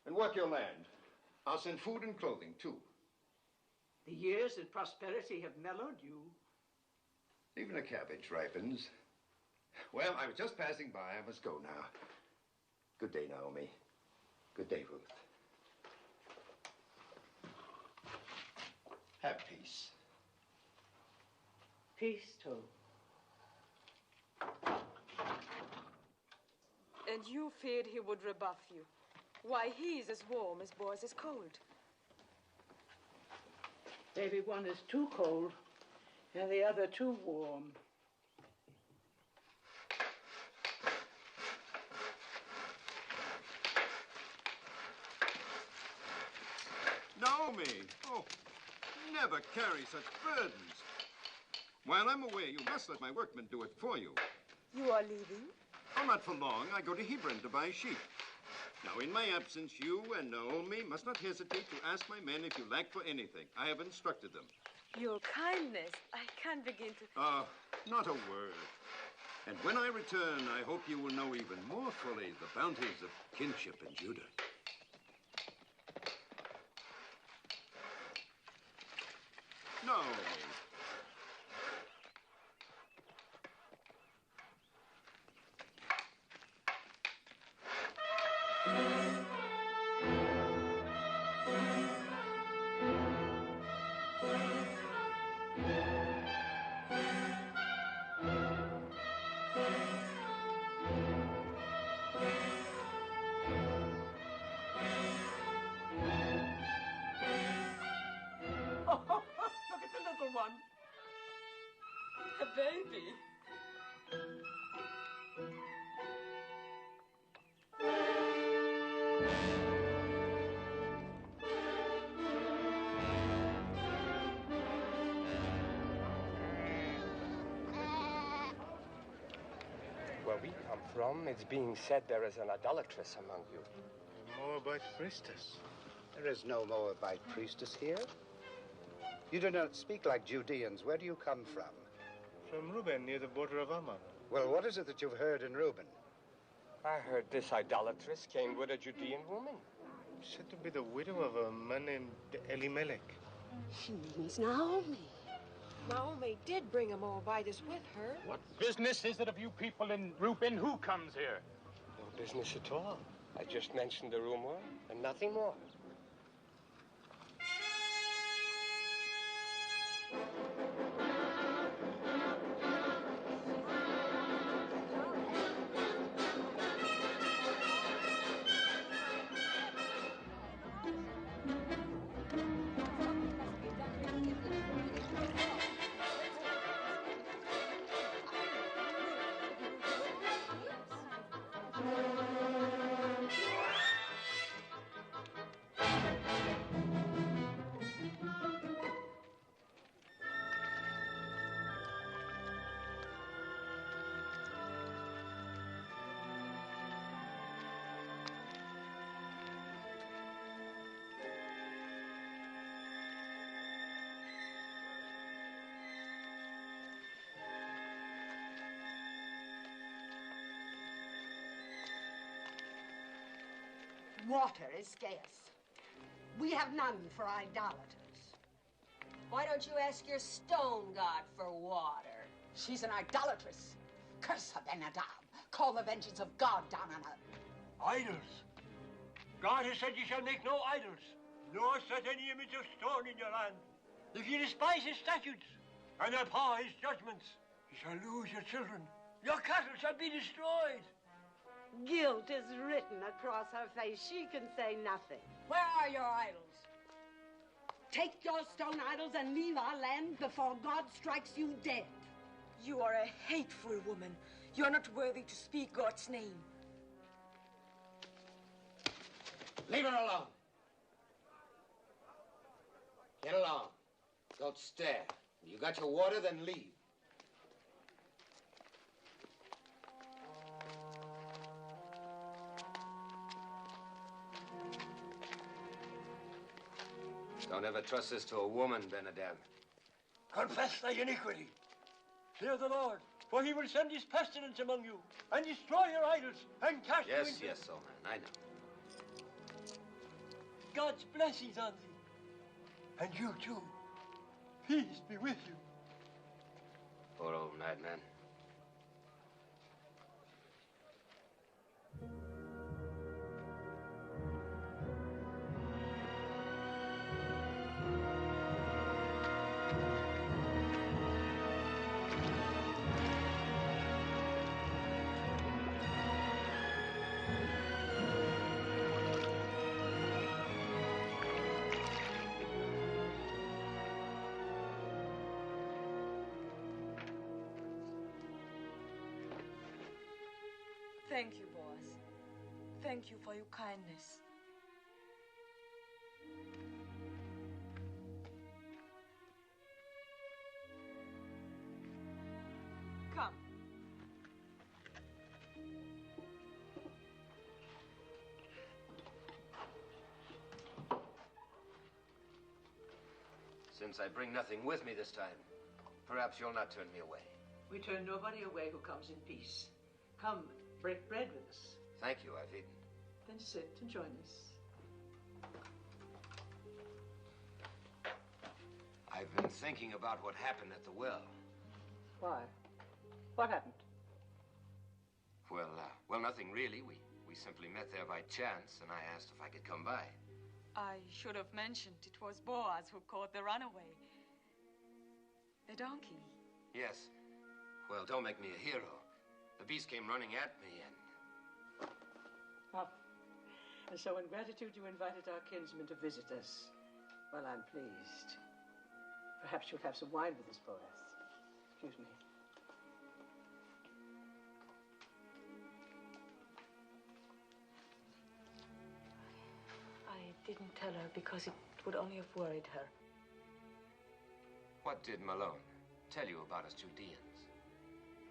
and work your land. I'll send food and clothing, too. The years and prosperity have mellowed you. Even a cabbage ripens. Well, I was just passing by. I must go now. Good day, Naomi. Good day, Ruth. Have peace. Peace, Toll. And you feared he would rebuff you. Why, he's as warm as boys is cold. Maybe one is too cold and the other too warm. Naomi! Oh, never carry such burdens. While I'm away, you must let my workmen do it for you. You are leaving? Oh, not for long. I go to Hebron to buy sheep. Now, in my absence, you and Naomi must not hesitate to ask my men if you lack for anything. I have instructed them. Your kindness. I can't begin to... Not a word. And when I return, I hope you will know even more fully the bounties of kinship in Judah. Naomi. we come from, it's being said there is an idolatress among you. Moabite priestess. There is no Moabite priestess here. You do not speak like Judeans. Where do you come from? From Reuben, near the border of Ammon. Well, what is it that you've heard in Reuben? I heard this idolatress came with a Judean woman. Said to be the widow of a man named Elimelech. She means Naomi. Naomi did bring a Moabitess with her. What business is it of you people in Reuben? Who comes here? No business at all. I just mentioned the rumor and nothing more. Water is scarce. We have none for idolaters. Why don't you ask your stone god for water? She's an idolatress. Curse Abinadab. Call the vengeance of God down on her. Idols. God has said you shall make no idols, nor set any image of stone in your land. If you despise his statutes and abhor his judgments, you shall lose your children. Your cattle shall be destroyed. Guilt is written across her face. She can say nothing. Where are your idols? Take your stone idols and leave our land before God strikes you dead. You are a hateful woman. You are not worthy to speak God's name. Leave her alone. Get along. Don't stare. You got your water, then leave. Don't ever trust this to a woman, Benadab. Confess thy iniquity. Fear the Lord, for he will send his pestilence among you, and destroy your idols, and cast you into... Yes, old man, I know. God's blessings on thee. And you too. Peace be with you. Poor old madman. Thank you, Boaz. Thank you for your kindness. Come. Since I bring nothing with me this time, perhaps you'll not turn me away. We turn nobody away who comes in peace. Come, break bread with us. Thank you, I've eaten. Then sit and join us. I've been thinking about what happened at the well. Why? What happened? Well, nothing really. We simply met there by chance, and I asked if I could come by. I should have mentioned it was Boaz who caught the runaway. The donkey. Yes. Well, don't make me a hero. The beast came running at me, and... Ah. And so in gratitude you invited our kinsman to visit us. Well, I'm pleased. Perhaps you'll have some wine with us, Boaz. Excuse me. I didn't tell her because it would only have worried her. What did Malone tell you about us Judeans?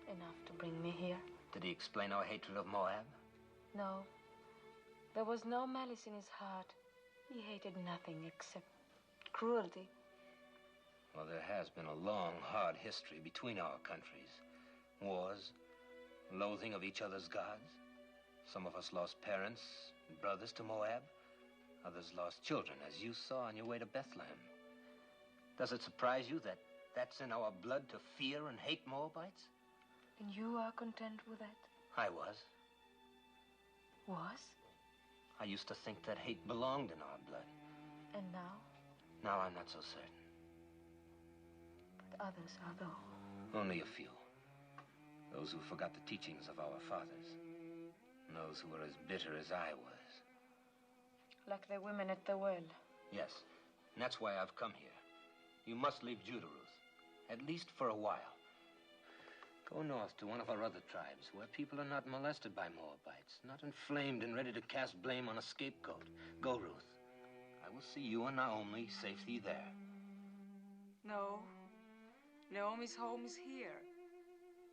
Enough to bring me here. Did he explain our hatred of Moab? No. There was no malice in his heart. He hated nothing except cruelty. Well, there has been a long, hard history between our countries. Wars, loathing of each other's gods. Some of us lost parents and brothers to Moab. Others lost children, as you saw on your way to Bethlehem. Does it surprise you that that's in our blood to fear and hate Moabites? And you are content with that? I was. Was? I used to think that hate belonged in our blood. And now? Now I'm not so certain. But others are, though. Only a few. Those who forgot the teachings of our fathers. And those who were as bitter as I was. Like the women at the well. Yes, and that's why I've come here. You must leave Judah, Ruth. At least for a while. Go north to one of our other tribes, where people are not molested by Moabites, not inflamed and ready to cast blame on a scapegoat. Go, Ruth. I will see you and Naomi safely there. No. Naomi's home is here.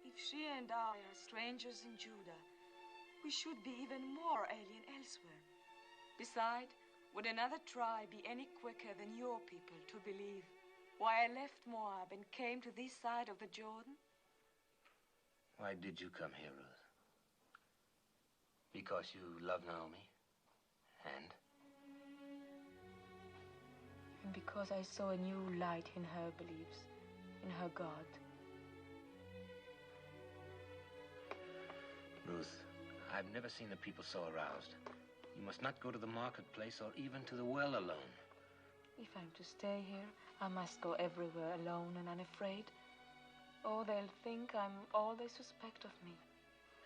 If she and I are strangers in Judah, we should be even more alien elsewhere. Besides, would another tribe be any quicker than your people to believe why I left Moab and came to this side of the Jordan? Why did you come here, Ruth? Because you love Naomi? And? And because I saw a new light in her beliefs, in her God. Ruth, I've never seen the people so aroused. You must not go to the marketplace or even to the well alone. If I'm to stay here, I must go everywhere alone and unafraid. Or they'll think I'm all they suspect of me.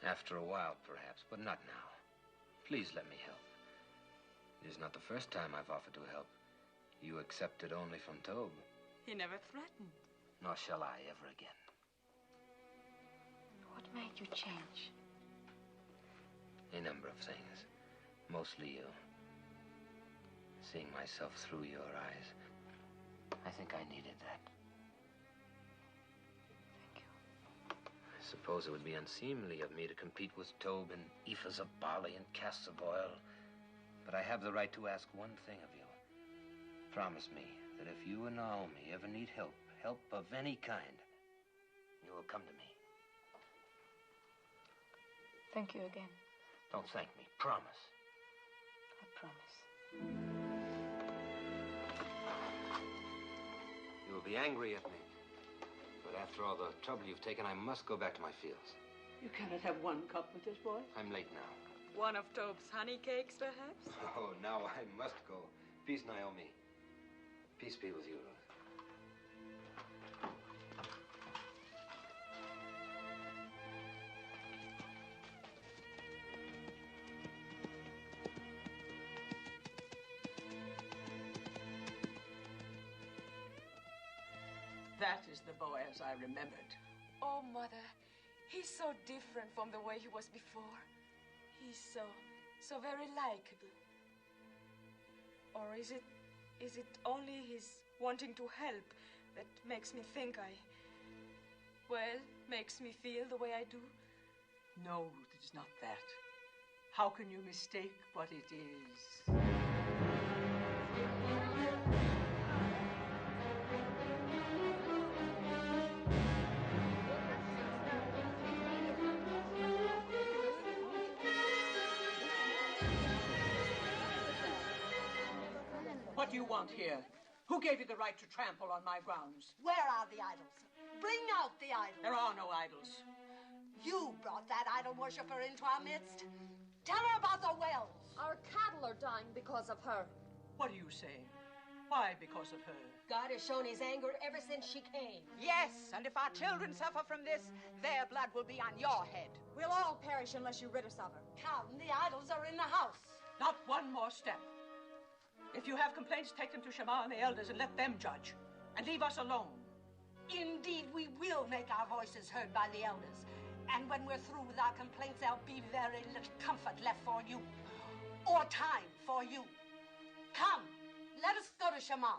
After a while, perhaps, but not now. Please let me help. It is not the first time I've offered to help. You accepted only from Tob. He never threatened. Nor shall I ever again. What made you change? A number of things. Mostly you. Seeing myself through your eyes. I think I needed that. Thank you. I suppose it would be unseemly of me to compete with Tob in ephahs of barley and casks of oil. But I have the right to ask one thing of you. Promise me that if you and Naomi ever need help of any kind, you will come to me. Thank you again. Don't thank me. Promise. I promise. You will be angry at me. But after all the trouble you've taken, I must go back to my fields. You cannot have one cup with this boy. I'm late now. One of Tob's honey cakes, perhaps? Oh, now I must go. Peace, Naomi. Peace be with you, Ruth. That is the Boaz I remembered. Oh, Mother, he's so different from the way he was before. He's so very likable. Or is it only his wanting to help that makes me think makes me feel the way I do? No, Ruth, it is not that. How can you mistake what it is? What do you want here? Who gave you the right to trample on my grounds? Where are the idols? Bring out the idols. There are no idols. You brought that idol worshiper into our midst. Tell her about the wells. Our cattle are dying because of her. What are you saying? Why because of her? God has shown his anger ever since she came. Yes, and if our children suffer from this, their blood will be on your head. We'll all perish unless you rid us of her. Come, the idols are in the house. Not one more step. If you have complaints, take them to Shammah and the elders and let them judge. And leave us alone. Indeed, we will make our voices heard by the elders. And when we're through with our complaints, there'll be very little comfort left for you. Or time for you. Come, let us go to Shammah.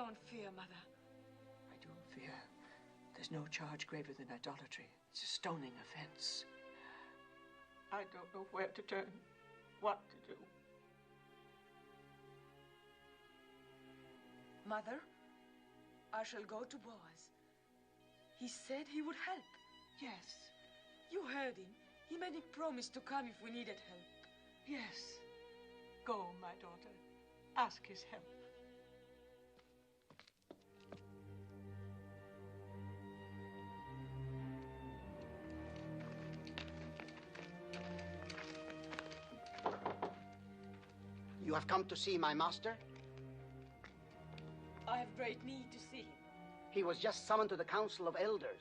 Don't fear, Mother. I do fear. There's no charge greater than idolatry. It's a stoning offense. I don't know where to turn, what to do. Mother, I shall go to Boaz. He said he would help. Yes. You heard him. He made me promise to come if we needed help. Yes. Go, my daughter. Ask his help. You have come to see my master? I have great need to see him. He was just summoned to the Council of Elders.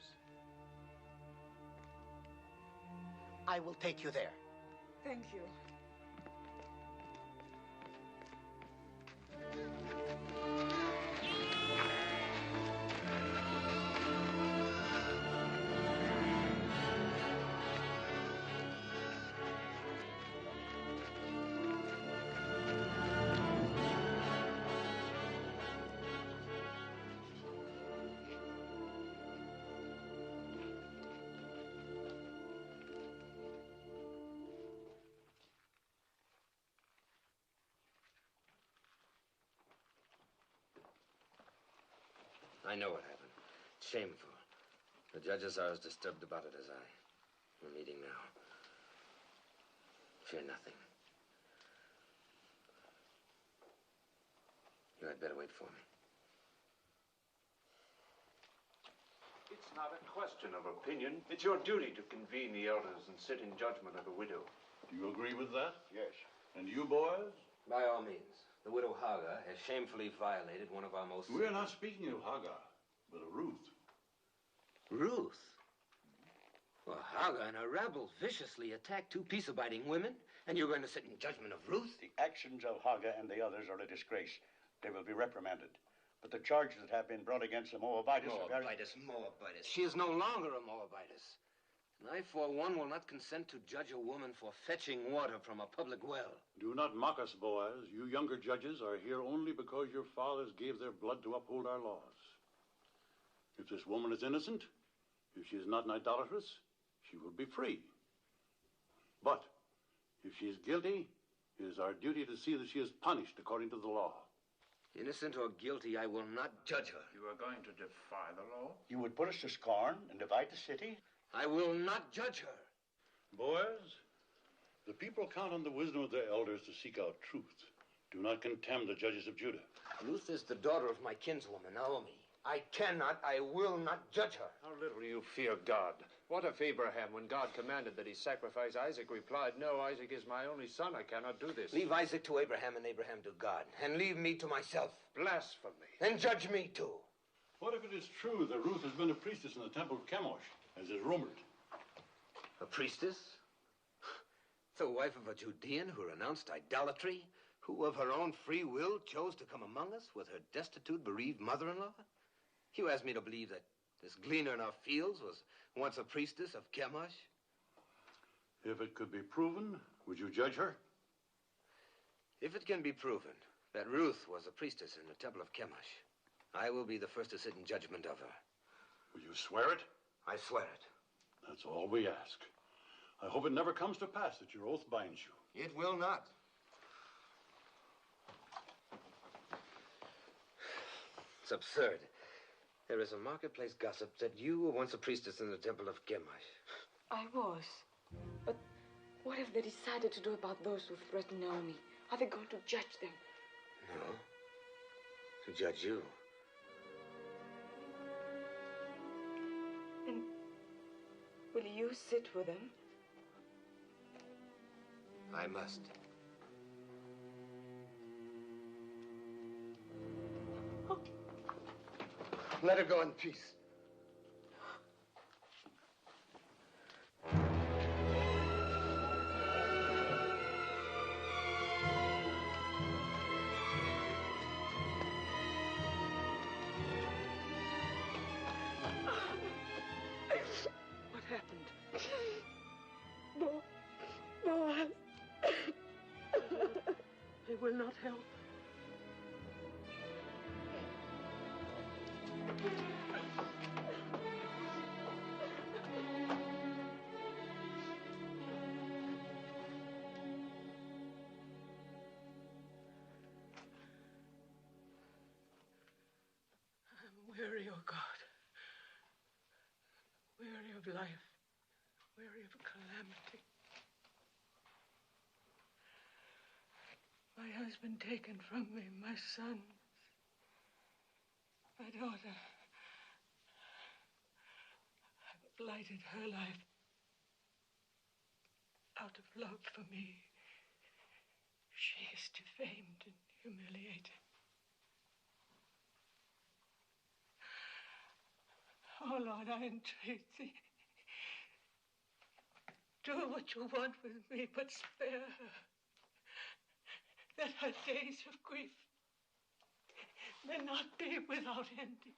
I will take you there. Thank you. I know what happened. It's shameful. The judges are as disturbed about it as I. We're meeting now. Fear nothing. You had better wait for me. It's not a question of opinion. It's your duty to convene the elders and sit in judgment of the widow. Do you agree with that? Yes. And you, boys? By all means. The widow Hagar has shamefully violated one of our most... We're not speaking of Hagar, but of Ruth. Ruth? Well, Hagar and her rabble viciously attacked two peace-abiding women, and you're going to sit in judgment of Ruth? The actions of Hagar and the others are a disgrace. They will be reprimanded. But the charges that have been brought against the Moabites are very... Moabites. She is no longer a Moabitess. And I, for one, will not consent to judge a woman for fetching water from a public well. Do not mock us, Boaz. You younger judges are here only because your fathers gave their blood to uphold our laws. If this woman is innocent, if she is not an idolatress, she will be free. But if she is guilty, it is our duty to see that she is punished according to the law. Innocent or guilty, I will not judge her. You are going to defy the law? You would put us to scorn and divide the city? I will not judge her. Boaz, the people count on the wisdom of their elders to seek out truth. Do not contemn the judges of Judah. Ruth is the daughter of my kinswoman, Naomi. I will not judge her. How little you fear God. What if Abraham, when God commanded that he sacrifice Isaac, replied, "No, Isaac is my only son. I cannot do this." Leave Isaac to Abraham and Abraham to God. And leave me to myself. Blasphemy. And judge me too. What if it is true that Ruth has been a priestess in the temple of Chemosh, as is rumored? A priestess? The wife of a Judean who renounced idolatry? Who of her own free will chose to come among us with her destitute, bereaved mother-in-law? You asked me to believe that this gleaner in our fields was once a priestess of Chemosh? If it could be proven, would you judge her? If it can be proven that Ruth was a priestess in the temple of Chemosh, I will be the first to sit in judgment of her. Will you swear it? I swear it. That's all we ask. I hope it never comes to pass that your oath binds you. It will not. It's absurd. There is a marketplace gossip that you were once a priestess in the temple of Chemosh. I was. But what have they decided to do about those who threaten Naomi? Are they going to judge them? No. To judge you. And will you sit with them? I must. Let her go in peace. What happened? Boaz. They will not help. Weary, O God. Weary of life. Weary of calamity. My husband taken from me, my son, my daughter. I've blighted her life out of love for me. She is defamed and humiliated. Oh, Lord, I entreat thee. Do what you want with me, but spare her. That her days of grief may not be without ending.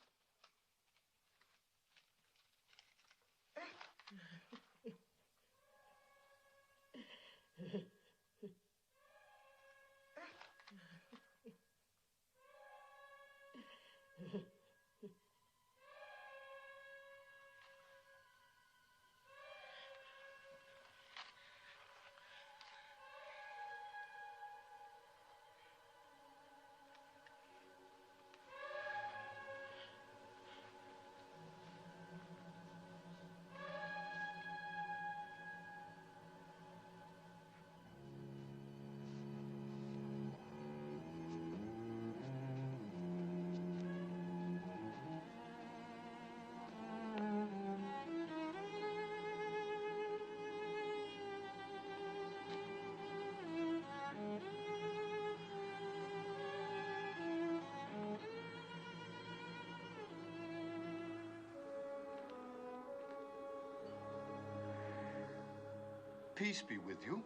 Peace be with you.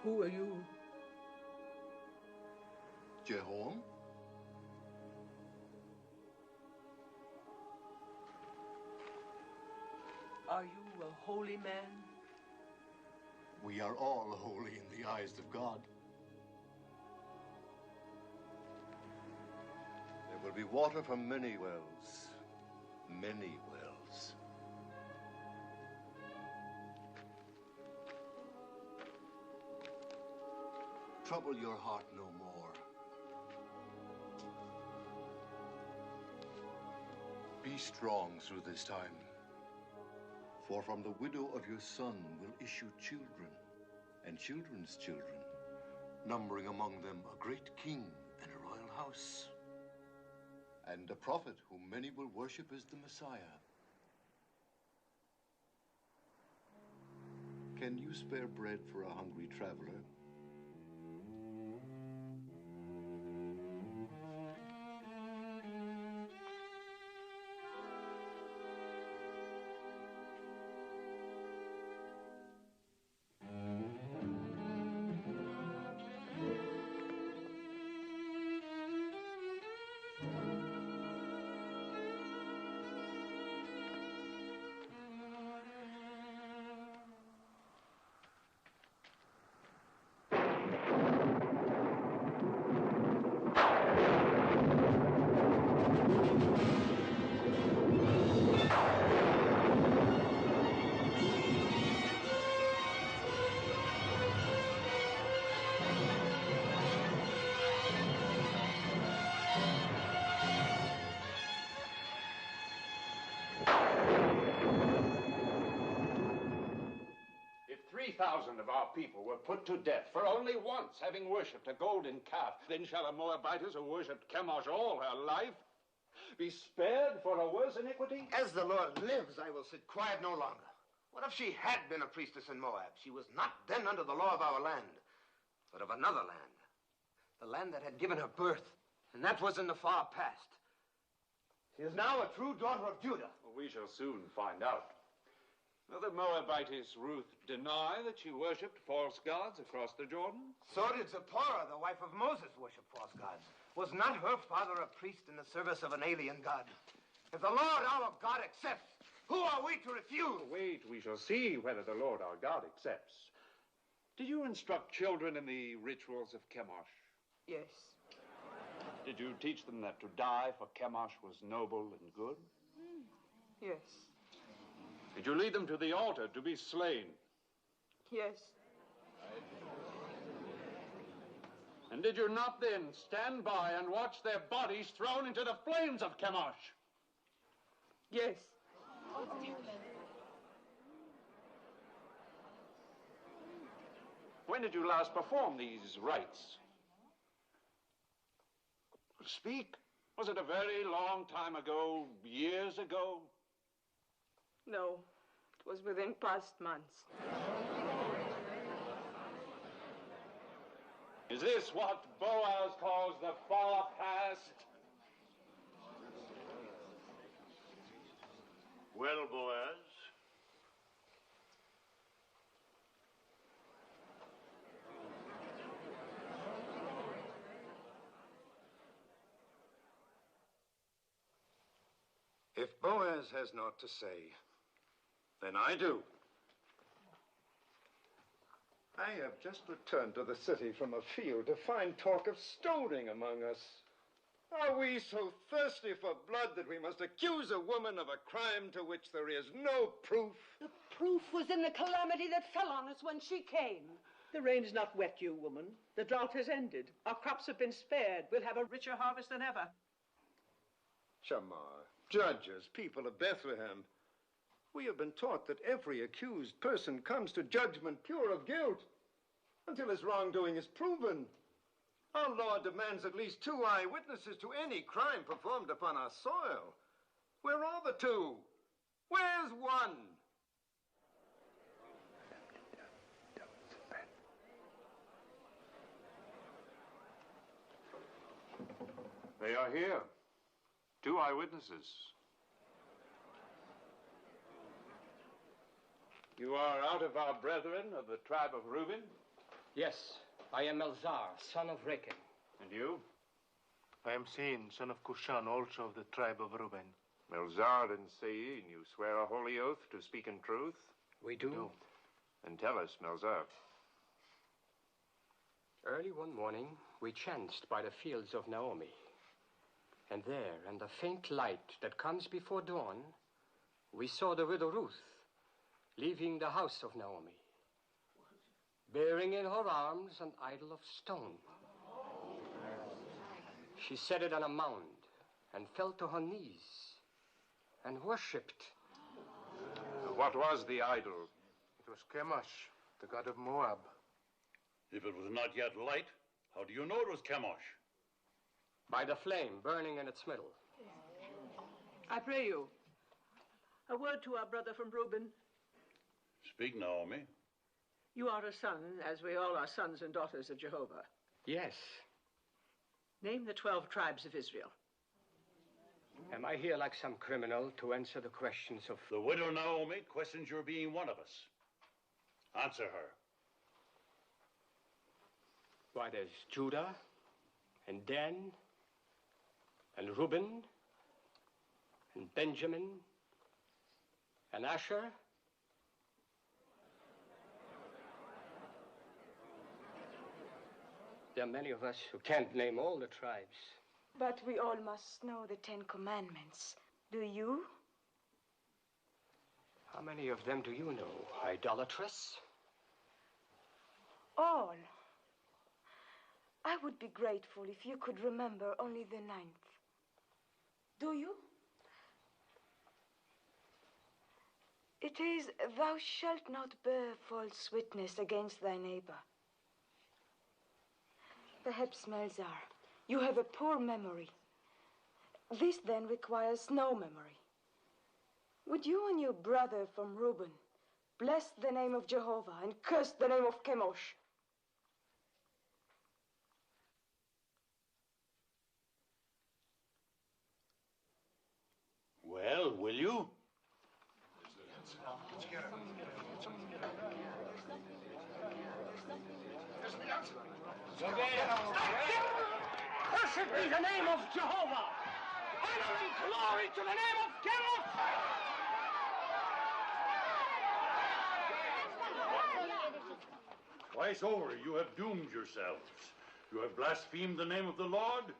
Who are you? Jehoram? Are you a holy man? We are all holy in the eyes of God. There will be water from many wells. Many wells. Trouble your heart no more. Be strong through this time. For from the widow of your son will issue children, and children's children, numbering among them a great king and a royal house, and a prophet whom many will worship as the Messiah. Can you spare bread for a hungry traveler? If 3,000 of our people were put to death for only once having worshipped a golden calf, then shall a Moabitess who worshipped Chemosh all her life be spared for a worse iniquity? As the Lord lives, I will sit quiet no longer. What if she had been a priestess in Moab? She was not then under the law of our land, but of another land. The land that had given her birth, and that was in the far past. She is now a true daughter of Judah. Well, we shall soon find out. Will the Moabitess Ruth deny that she worshipped false gods across the Jordan? So did Zipporah, the wife of Moses, worship false gods. Was not her father a priest in the service of an alien god? If the Lord our God accepts, who are we to refuse? Wait, we shall see whether the Lord our God accepts. Did you instruct children in the rituals of Chemosh? Yes. Did you teach them that to die for Chemosh was noble and good? Yes. Did you lead them to the altar to be slain? Yes. And did you not then stand by and watch their bodies thrown into the flames of Chemosh? Yes. When did you last perform these rites? Speak. Was it a very long time ago, years ago? No, it was within past months. Is this what Boaz calls the far past? Well, Boaz, if Boaz has naught to say, then I do. I have just returned to the city from a field to find talk of stoning among us. Are we so thirsty for blood that we must accuse a woman of a crime to which there is no proof? The proof was in the calamity that fell on us when she came. The rain's not wet, you woman. The drought has ended. Our crops have been spared. We'll have a richer harvest than ever. Shamar, judges, people of Bethlehem, we have been taught that every accused person comes to judgment pure of guilt until his wrongdoing is proven. Our law demands at least 2 eyewitnesses to any crime performed upon our soil. Where are the 2? Where's 1? They are here. 2 eyewitnesses. You are out of our brethren of the tribe of Reuben? Yes, I am Elzar, son of Rechel. And you? I am Sein, son of Cushan, also of the tribe of Reuben. Melzar and Sein, you swear a holy oath to speak in truth? We do. Then tell us, Melzar. Early one morning, we chanced by the fields of Naomi. And there, in the faint light that comes before dawn, we saw the widow Ruth leaving the house of Naomi, bearing in her arms an idol of stone. She set it on a mound and fell to her knees and worshipped. What was the idol? It was Chemosh, the god of Moab. if it was not yet light, how do you know it was Chemosh? By the flame burning in its middle. I pray you, a word to our brother from Reuben. Speak, Naomi. You are a son, as we all are sons and daughters of Jehovah. Yes. Name the 12 tribes of Israel. Am I here like some criminal to answer the questions of... The widow Naomi questions your being one of us. Answer her. Why, there's Judah, and Dan, and Reuben, and Benjamin, and Asher. There are many of us who can't name all the tribes. But we all must know the 10 Commandments. Do you? How many of them do you know, idolatress? All. I would be grateful if you could remember only the 9th. Do you? It is, thou shalt not bear false witness against thy neighbor. Perhaps, Melzar, you have a poor memory. This then requires no memory. Would you and your brother from Reuben bless the name of Jehovah and curse the name of Chemosh? Well, will you? Blessed be the name of Jehovah! Honor and glory to the name of Chemosh! Twice over, you have doomed yourselves. You have blasphemed the name of the Lord.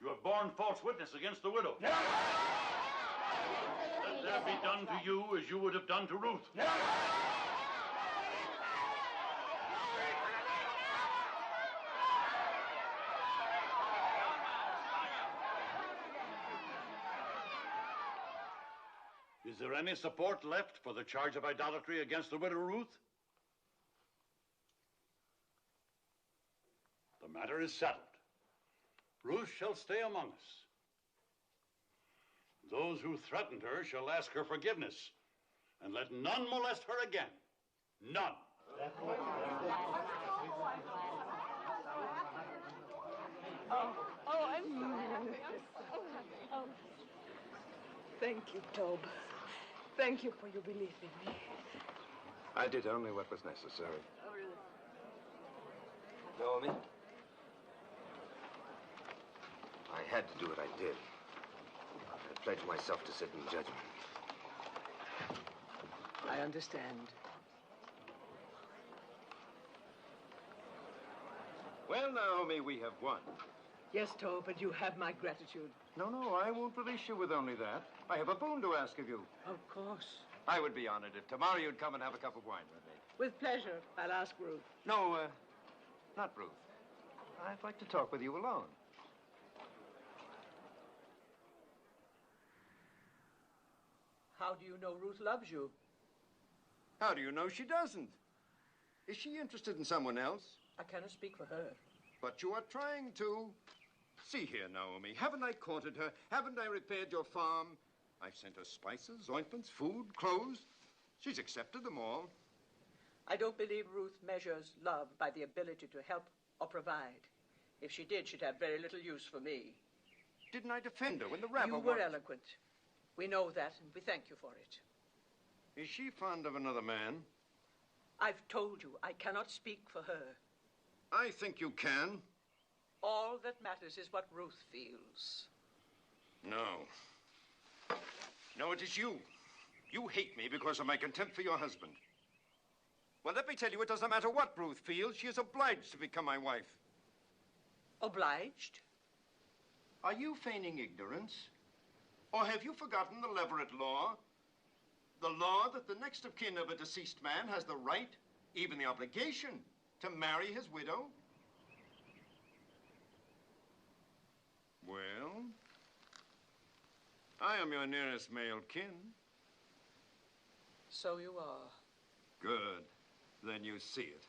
You have borne false witness against the widow. Let there be done to you as you would have done to Ruth. there any support left for the charge of idolatry against the widow Ruth? The matter is settled. Ruth shall stay among us. Those who threatened her shall ask her forgiveness, and let none molest her again. None. I'm sorry. Oh. Thank you, Tob. Thank you for your belief in me. I did only what was necessary. Naomi? I had to do what I did. I pledged myself to sit in judgment. I understand. Well, Naomi, we have won. Yes, Tob, but you have my gratitude. No, I won't release you with only that. I have a boon to ask of you. Of course. I would be honored if tomorrow you'd come and have a cup of wine with me. With pleasure. I'll ask Ruth. No, not Ruth. I'd like to talk with you alone. How do you know Ruth loves you? How do you know she doesn't? Is she interested in someone else? I cannot speak for her. But you are trying to. See here, Naomi. Haven't I courted her? Haven't I repaired your farm? I've sent her spices, ointments, food, clothes. She's accepted them all. I don't believe Ruth measures love by the ability to help or provide. If she did, she'd have very little use for me. Didn't I defend her when the rabble... You were eloquent. We know that, and we thank you for it. Is she fond of another man? I've told you, I cannot speak for her. I think you can. All that matters is what Ruth feels. No. No, it is you. You hate me because of my contempt for your husband. Well, let me tell you, it doesn't matter what Ruth feels. She is obliged to become my wife. Obliged? Are you feigning ignorance? Or have you forgotten the Leverett law? The law that the next of kin of a deceased man has the right, even the obligation, to marry his widow? Well, I am your nearest male kin. So you are. Good. Then you see it.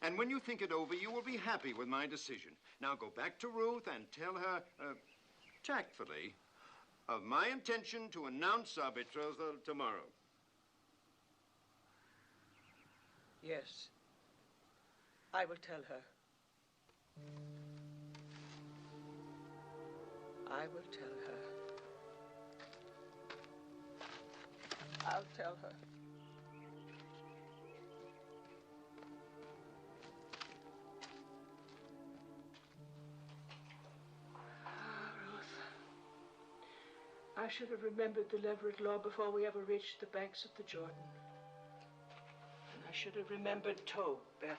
And when you think it over, you will be happy with my decision. Now go back to Ruth and tell her, tactfully, of my intention to announce our betrothal tomorrow. Yes. I will tell her. I will tell her. I'll tell her. I should have remembered the Leverett law before we ever reached the banks of the Jordan. And I should have remembered Tob better.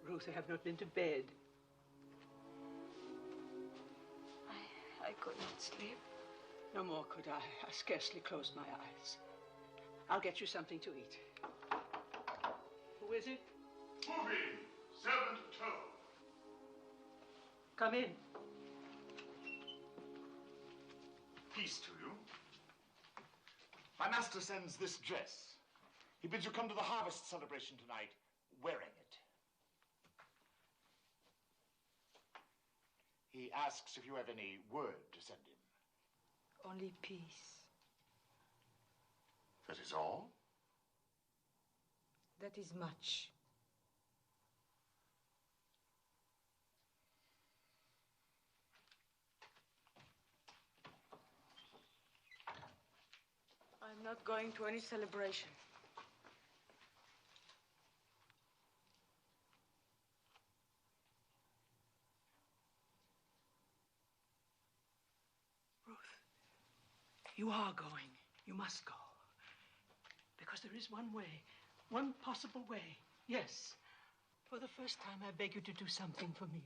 Ruth, I have not been to bed. I could not sleep. No more could I. I scarcely closed my eyes. I'll get you something to eat. Who is it? Moving. 7 to 12. Come in. Peace to you. My master sends this dress. He bids you come to the harvest celebration tonight wearing it. He asks if you have any word to send him. Only peace. That is all? That is much. I'm not going to any celebration. Ruth, you are going. You must go. Because there is one way, one possible way. Yes. For the first time, I beg you to do something for me.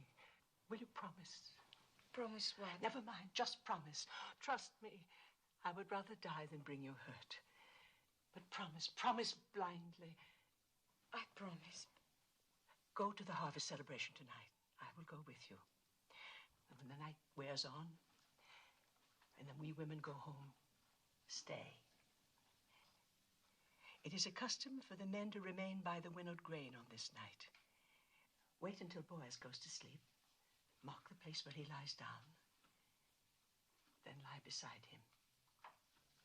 Will you promise? Promise what? Never mind. Just promise. Trust me. I would rather die than bring you hurt. But promise. Promise blindly. I promise. Go to the harvest celebration tonight. I will go with you. And when the night wears on, and then we women go home, stay. It is a custom for the men to remain by the winnowed grain on this night. Wait until Boaz goes to sleep. Mark the place where he lies down. Then lie beside him.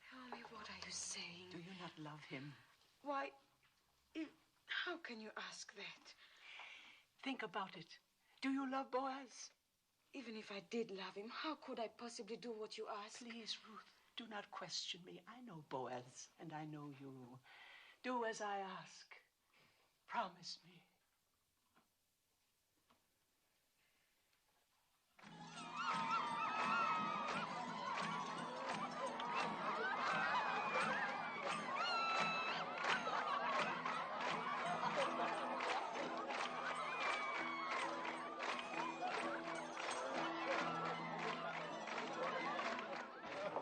Tell me, what are you saying? Do you not love him? Why, how can you ask that? Think about it. Do you love Boaz? Even if I did love him, how could I possibly do what you ask? Please, Ruth, do not question me. I know Boaz, and I know you. Do as I ask. Promise me.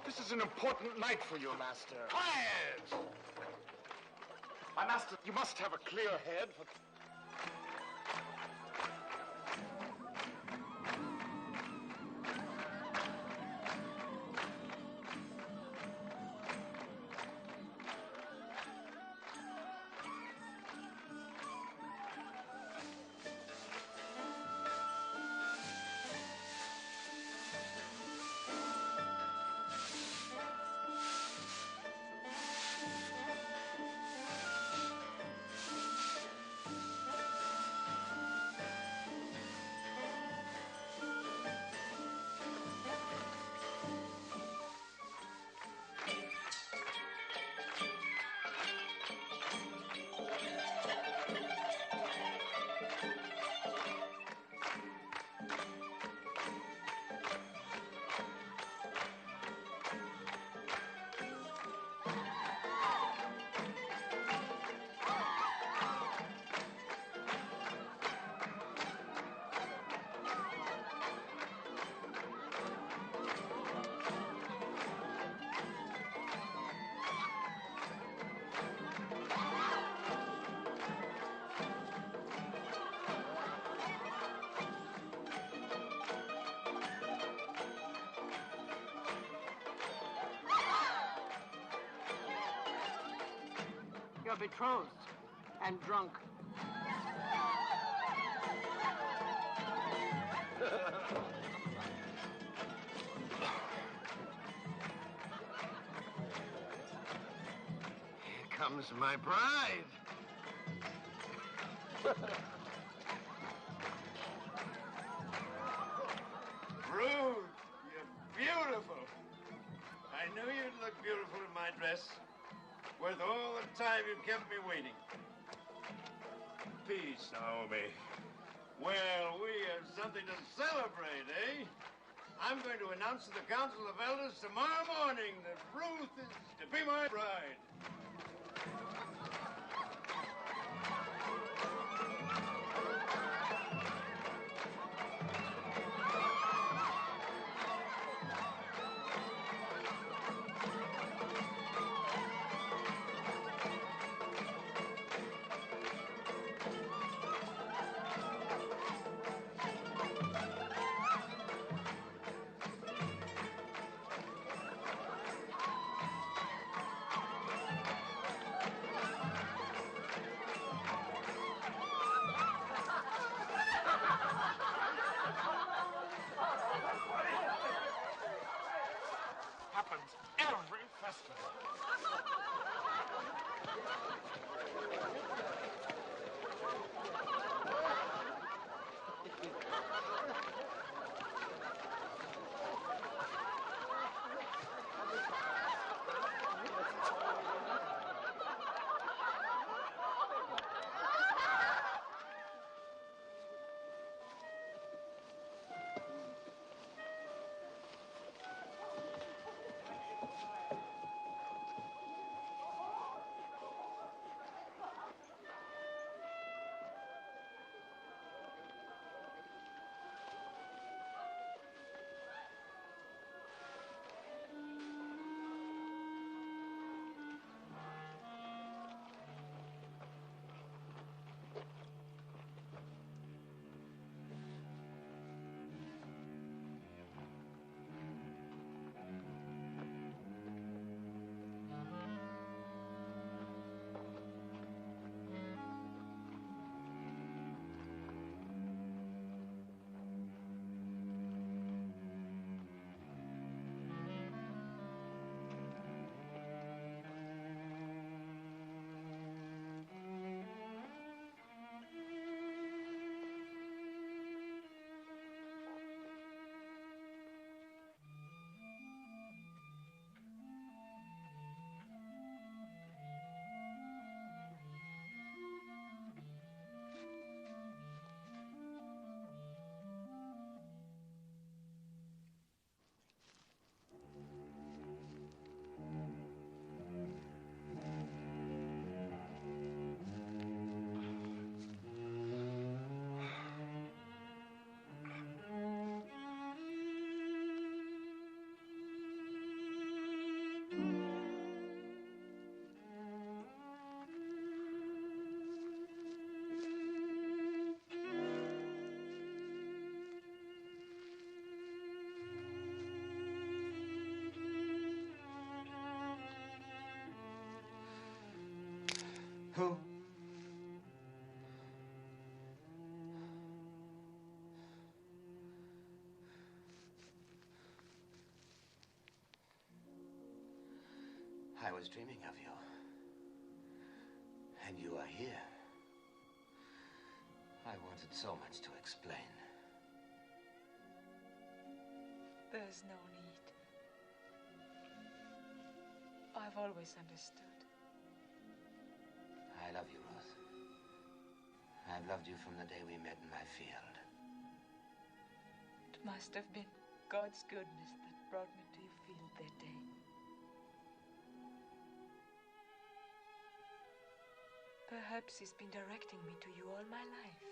This is an important night for you, Master. Quiet! My master, you must have a clear head for... You're betrothed and drunk. Here comes my bride. Ruth, you're beautiful. I knew you'd look beautiful in my dress. Worth all the time you've kept me waiting. Peace, Naomi. Well, we have something to celebrate, eh? I'm going to announce to the Council of Elders tomorrow morning that Ruth is to be my bride. Happens every festival. Who? I was dreaming of you. And you are here. I wanted so much to explain. There's no need. I've always understood. I love you, Ruth. I've loved you from the day we met in my field. It must have been God's goodness that brought me to your field that day. Perhaps he's been directing me to you all my life.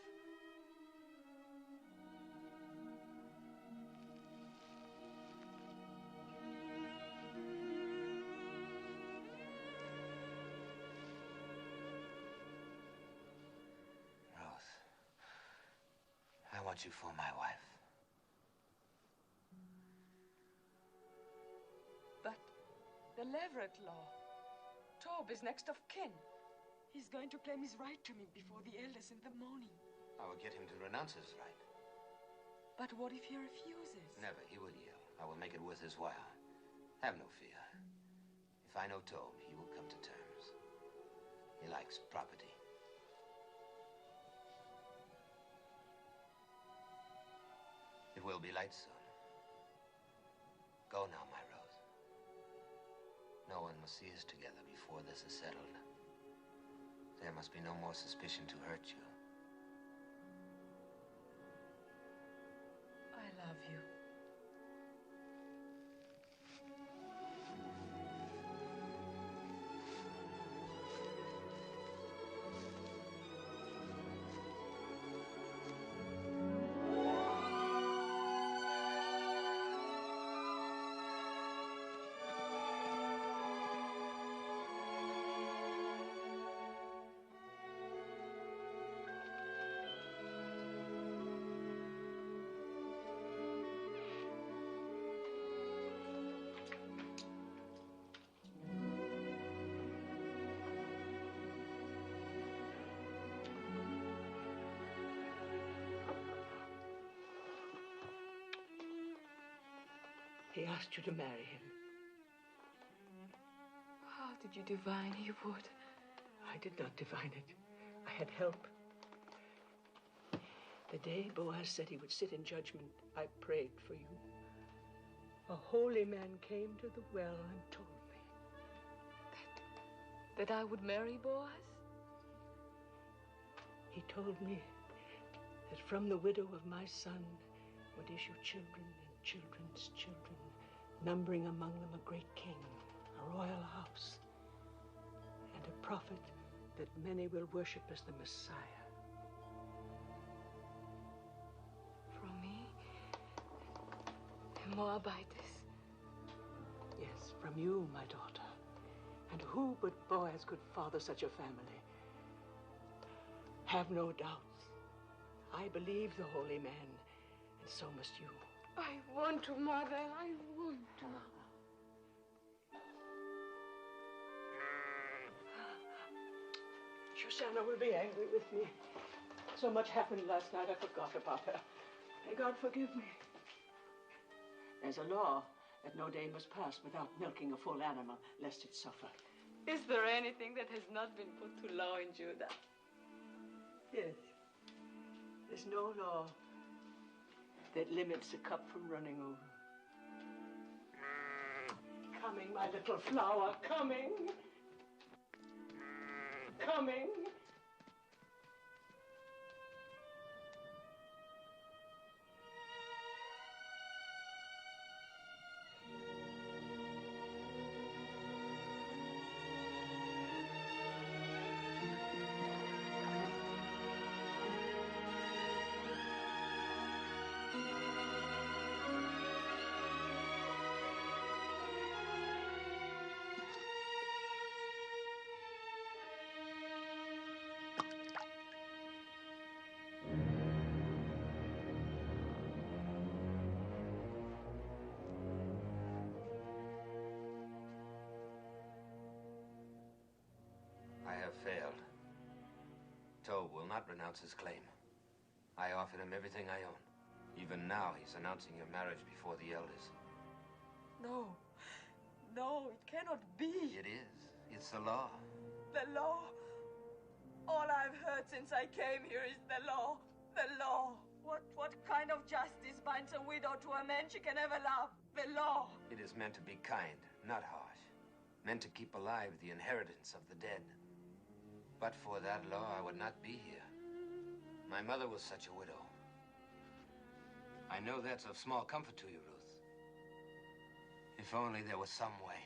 Ruth, I want you for my wife. But the Leverett law. Tob is next of kin. He's going to claim his right to me before the elders in the morning. I will get him to renounce his right. But what if he refuses? Never. He will yield. I will make it worth his while. Have no fear. If I know Tob, he will come to terms. He likes property. It will be light soon. Go now, my Rose. No one must see us together before this is settled. There must be no more suspicion to hurt you. I love you. He asked you to marry him. How Did you divine he would? I did not divine it. I had help. The day Boaz said he would sit in judgment, I prayed for you. A holy man came to the well and told me. That I would marry Boaz? He told me that from the widow of my son would issue children and children's children, numbering among them a great king, a royal house, and a prophet that many will worship as the Messiah. From me? A Moabitess? Yes, from you, my daughter. And who but Boaz could father such a family? Have no doubts. I believe the holy man, and so must you. I want to, Mother. I want to. Shoshana will be angry with me. So much happened last night, I forgot about her. May God forgive me. There's a law that no day must pass without milking a full animal, lest it suffer. Is there anything that has not been put to law in Judah? Yes. There's no law that limits a cup from running over. Coming, my little flower, coming. Coming. I have failed. Tob will not renounce his claim. I offered him everything I own. Even now, he's announcing your marriage before the elders. No. No, it cannot be. It is. It's the law. The law. All I've heard since I came here is the law. The law. What kind of justice binds a widow to a man she can never love? The law. It is meant to be kind, not harsh. Meant to keep alive the inheritance of the dead. But for that law, I would not be here. My mother was such a widow. I know that's of small comfort to you, Ruth. If only there was some way.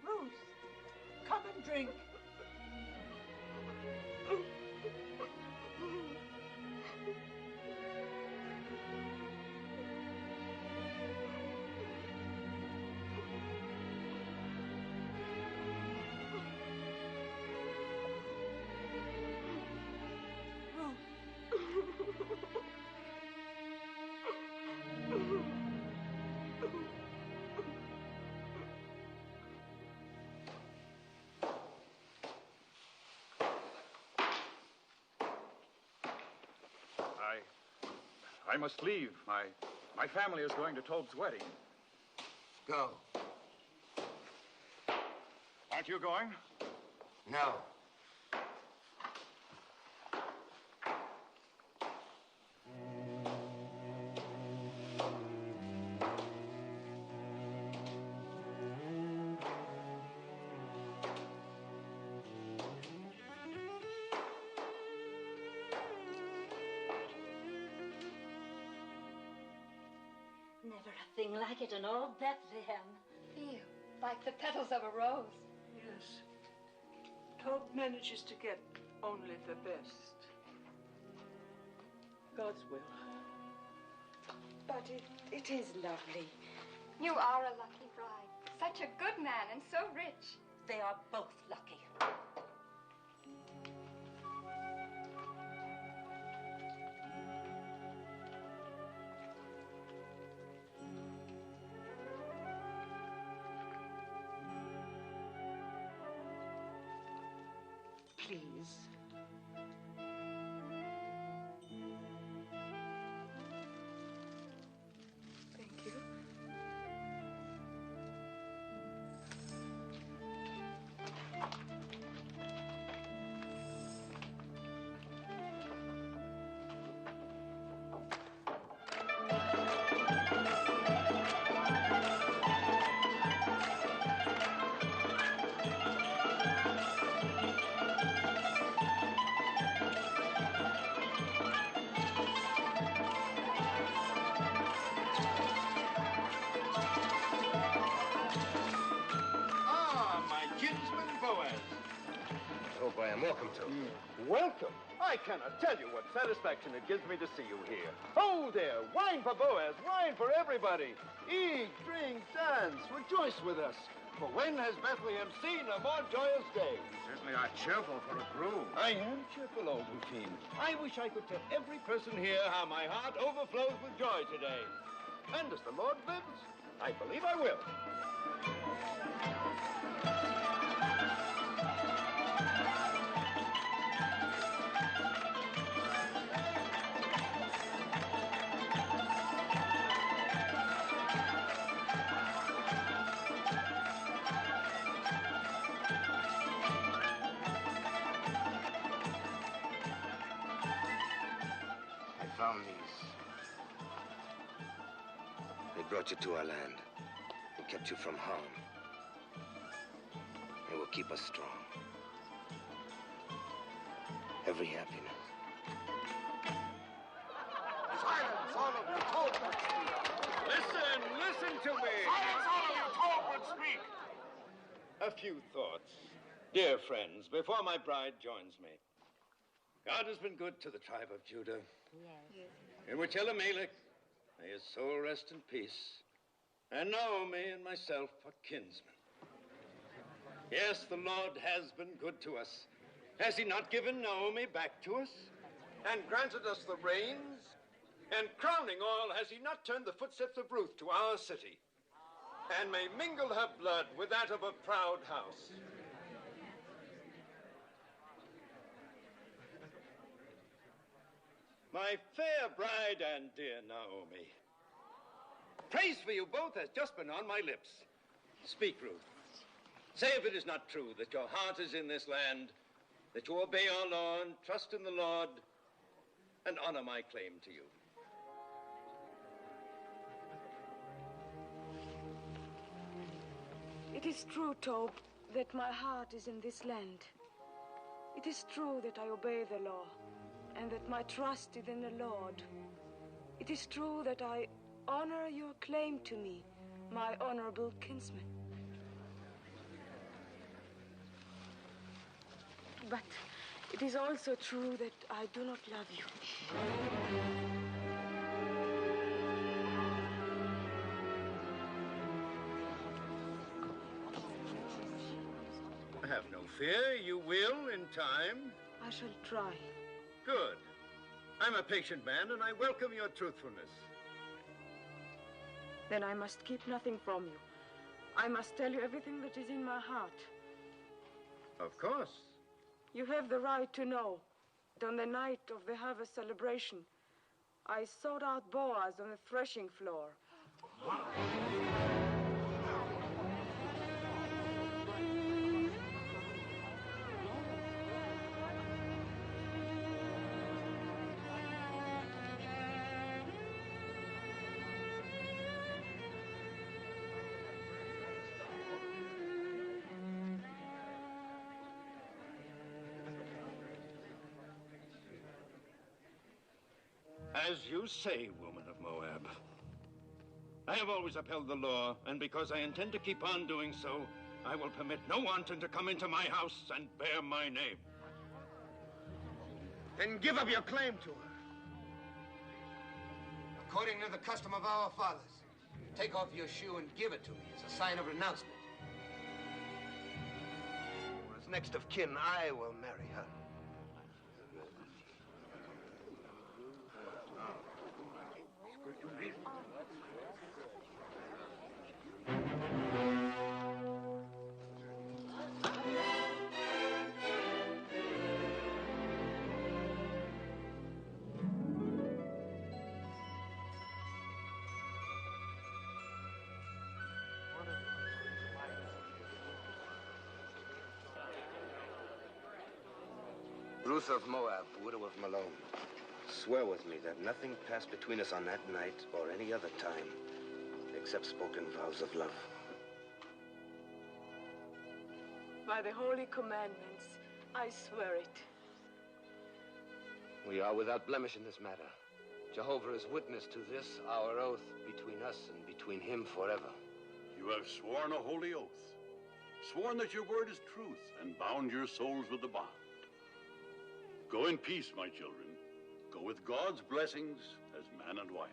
Ruth, come and drink. I must leave. My family is going to Tob's wedding. Go. Aren't you going? No. Never a thing like it in all Bethlehem. Feel like the petals of a rose. Yes. Tob manages to get only the best. God's will. But it is lovely. You are a lucky bride. Such a good man and so rich. They are both lucky. please. Thank you. Ah, my kinsman Boaz. I hope I am welcome to. Welcome. I cannot tell you what satisfaction it gives me to see you here. Oh, there. Wine for Boaz. Wine for everybody. Eat, drink, dance. Rejoice with us. For when has Bethlehem seen a more joyous day? You certainly are cheerful for a groom. I am cheerful, old Rufine. I wish I could tell every person here how my heart overflows with joy today. And as the Lord lives, I believe I will. I found these. They brought you to our land and kept you from harm. They will keep us strong. Every happiness. Silence, all of you. Talbot, speak. Listen to me. Silence, all of you. Talbot, speak. A few thoughts. Dear friends, before my bride joins me. God has been good to the tribe of Judah. Yes. In which Elimelech, may his soul rest in peace, and Naomi and myself are kinsmen. Yes, the Lord has been good to us. Has he not given Naomi back to us? And granted us the rains? And crowning all, has he not turned the footsteps of Ruth to our city? And may mingle her blood with that of a proud house. My fair bride and dear Naomi, praise for you both has just been on my lips. Speak, Ruth. Say if it is not true that your heart is in this land, that you obey our law and trust in the Lord, and honor my claim to you. It is true, Tob, that my heart is in this land. It is true that I obey the law, and that my trust is in the Lord. It is true that I honor your claim to me, my honorable kinsman. But it is also true that I do not love you. Have no fear, you will in time. I shall try. Good. I'm a patient man, and I welcome your truthfulness. Then I must keep nothing from you. I must tell you everything that is in my heart. Of course. You have the right to know that on the night of the harvest celebration, I sought out Boaz on the threshing floor. As you say, woman of Moab. I have always upheld the law, and because I intend to keep on doing so, I will permit no wanton to come into my house and bear my name. Then give up your claim to her. According to the custom of our fathers, take off your shoe and give it to me as a sign of renouncement. Or as next of kin, I will marry her. Ruth of Moab, widow of Malone, swear with me that nothing passed between us on that night or any other time except spoken vows of love. By the holy commandments, I swear it. We are without blemish in this matter. Jehovah is witness to this, our oath between us and between him forever. You have sworn a holy oath, sworn that your word is truth, and bound your souls with the bond. Go in peace, my children. Go with God's blessings as man and wife.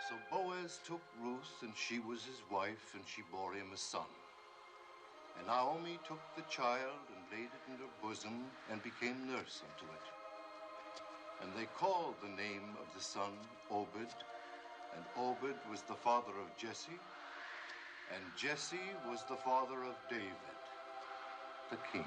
So Boaz took Ruth, and she was his wife, and she bore him a son. And Naomi took the child and laid it in her bosom and became nurse unto it. And they called the name of the son Obed, and Obed was the father of Jesse, and Jesse was the father of David, the king.